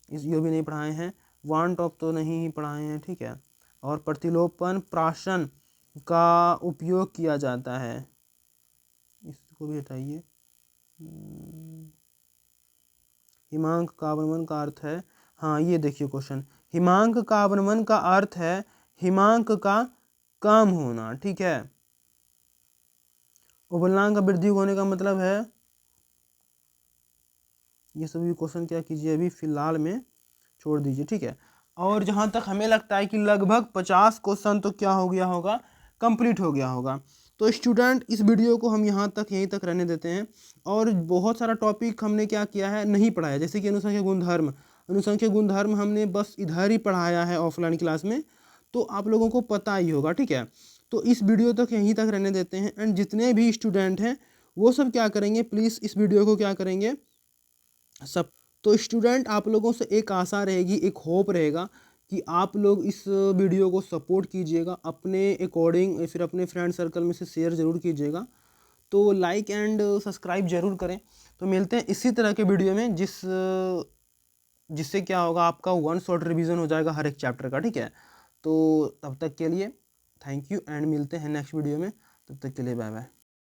ये भी नहीं पढ़ाए हैं, वांट ऑफ तो नहीं ही पढ़ाए हैं, ठीक है। और प्रतिलोपन प्राशन का उपयोग किया जाता है, इसको भी हटाइए। हिमांक का अवनमन का अर्थ है, हाँ ये देखिए क्वेश्चन, हिमांक का अवनमन का अर्थ है हिमांक का कम होना, ठीक है। उबलनांक का वृद्धि होने का मतलब है, ये सभी क्वेश्चन क्या कीजिए अभी फिलहाल में छोड़ दीजिए, ठीक है। और जहाँ तक हमें लगता है कि लगभग 50 क्वेश्चन तो क्या हो गया होगा, कंप्लीट हो गया होगा। तो स्टूडेंट इस वीडियो को हम यहाँ तक यहीं तक रहने देते हैं। और बहुत सारा टॉपिक हमने क्या किया है, नहीं पढ़ाया, जैसे कि अनुसंख्य गुणधर्म, अनुसंख्य गुणधर्म हमने बस इधर ही पढ़ाया है ऑफलाइन क्लास में, तो आप लोगों को पता ही होगा, ठीक है। तो इस वीडियो तक यहीं तक रहने देते हैं। एंड जितने भी स्टूडेंट हैं वो सब क्या करेंगे, प्लीज़ इस वीडियो को क्या करेंगे सब। तो स्टूडेंट आप लोगों से एक आशा रहेगी, एक होप रहेगा कि आप लोग इस वीडियो को सपोर्ट कीजिएगा, अपने अकॉर्डिंग फिर अपने फ्रेंड सर्कल में से शेयर ज़रूर कीजिएगा। तो लाइक एंड सब्सक्राइब जरूर करें। तो मिलते हैं इसी तरह के वीडियो में जिससे क्या होगा, आपका वन शॉट रिवीजन हो जाएगा हर एक चैप्टर का, ठीक है। तो तब तक के लिए थैंक यू एंड मिलते हैं नेक्स्ट वीडियो में, तब तक के लिए बाय बाय।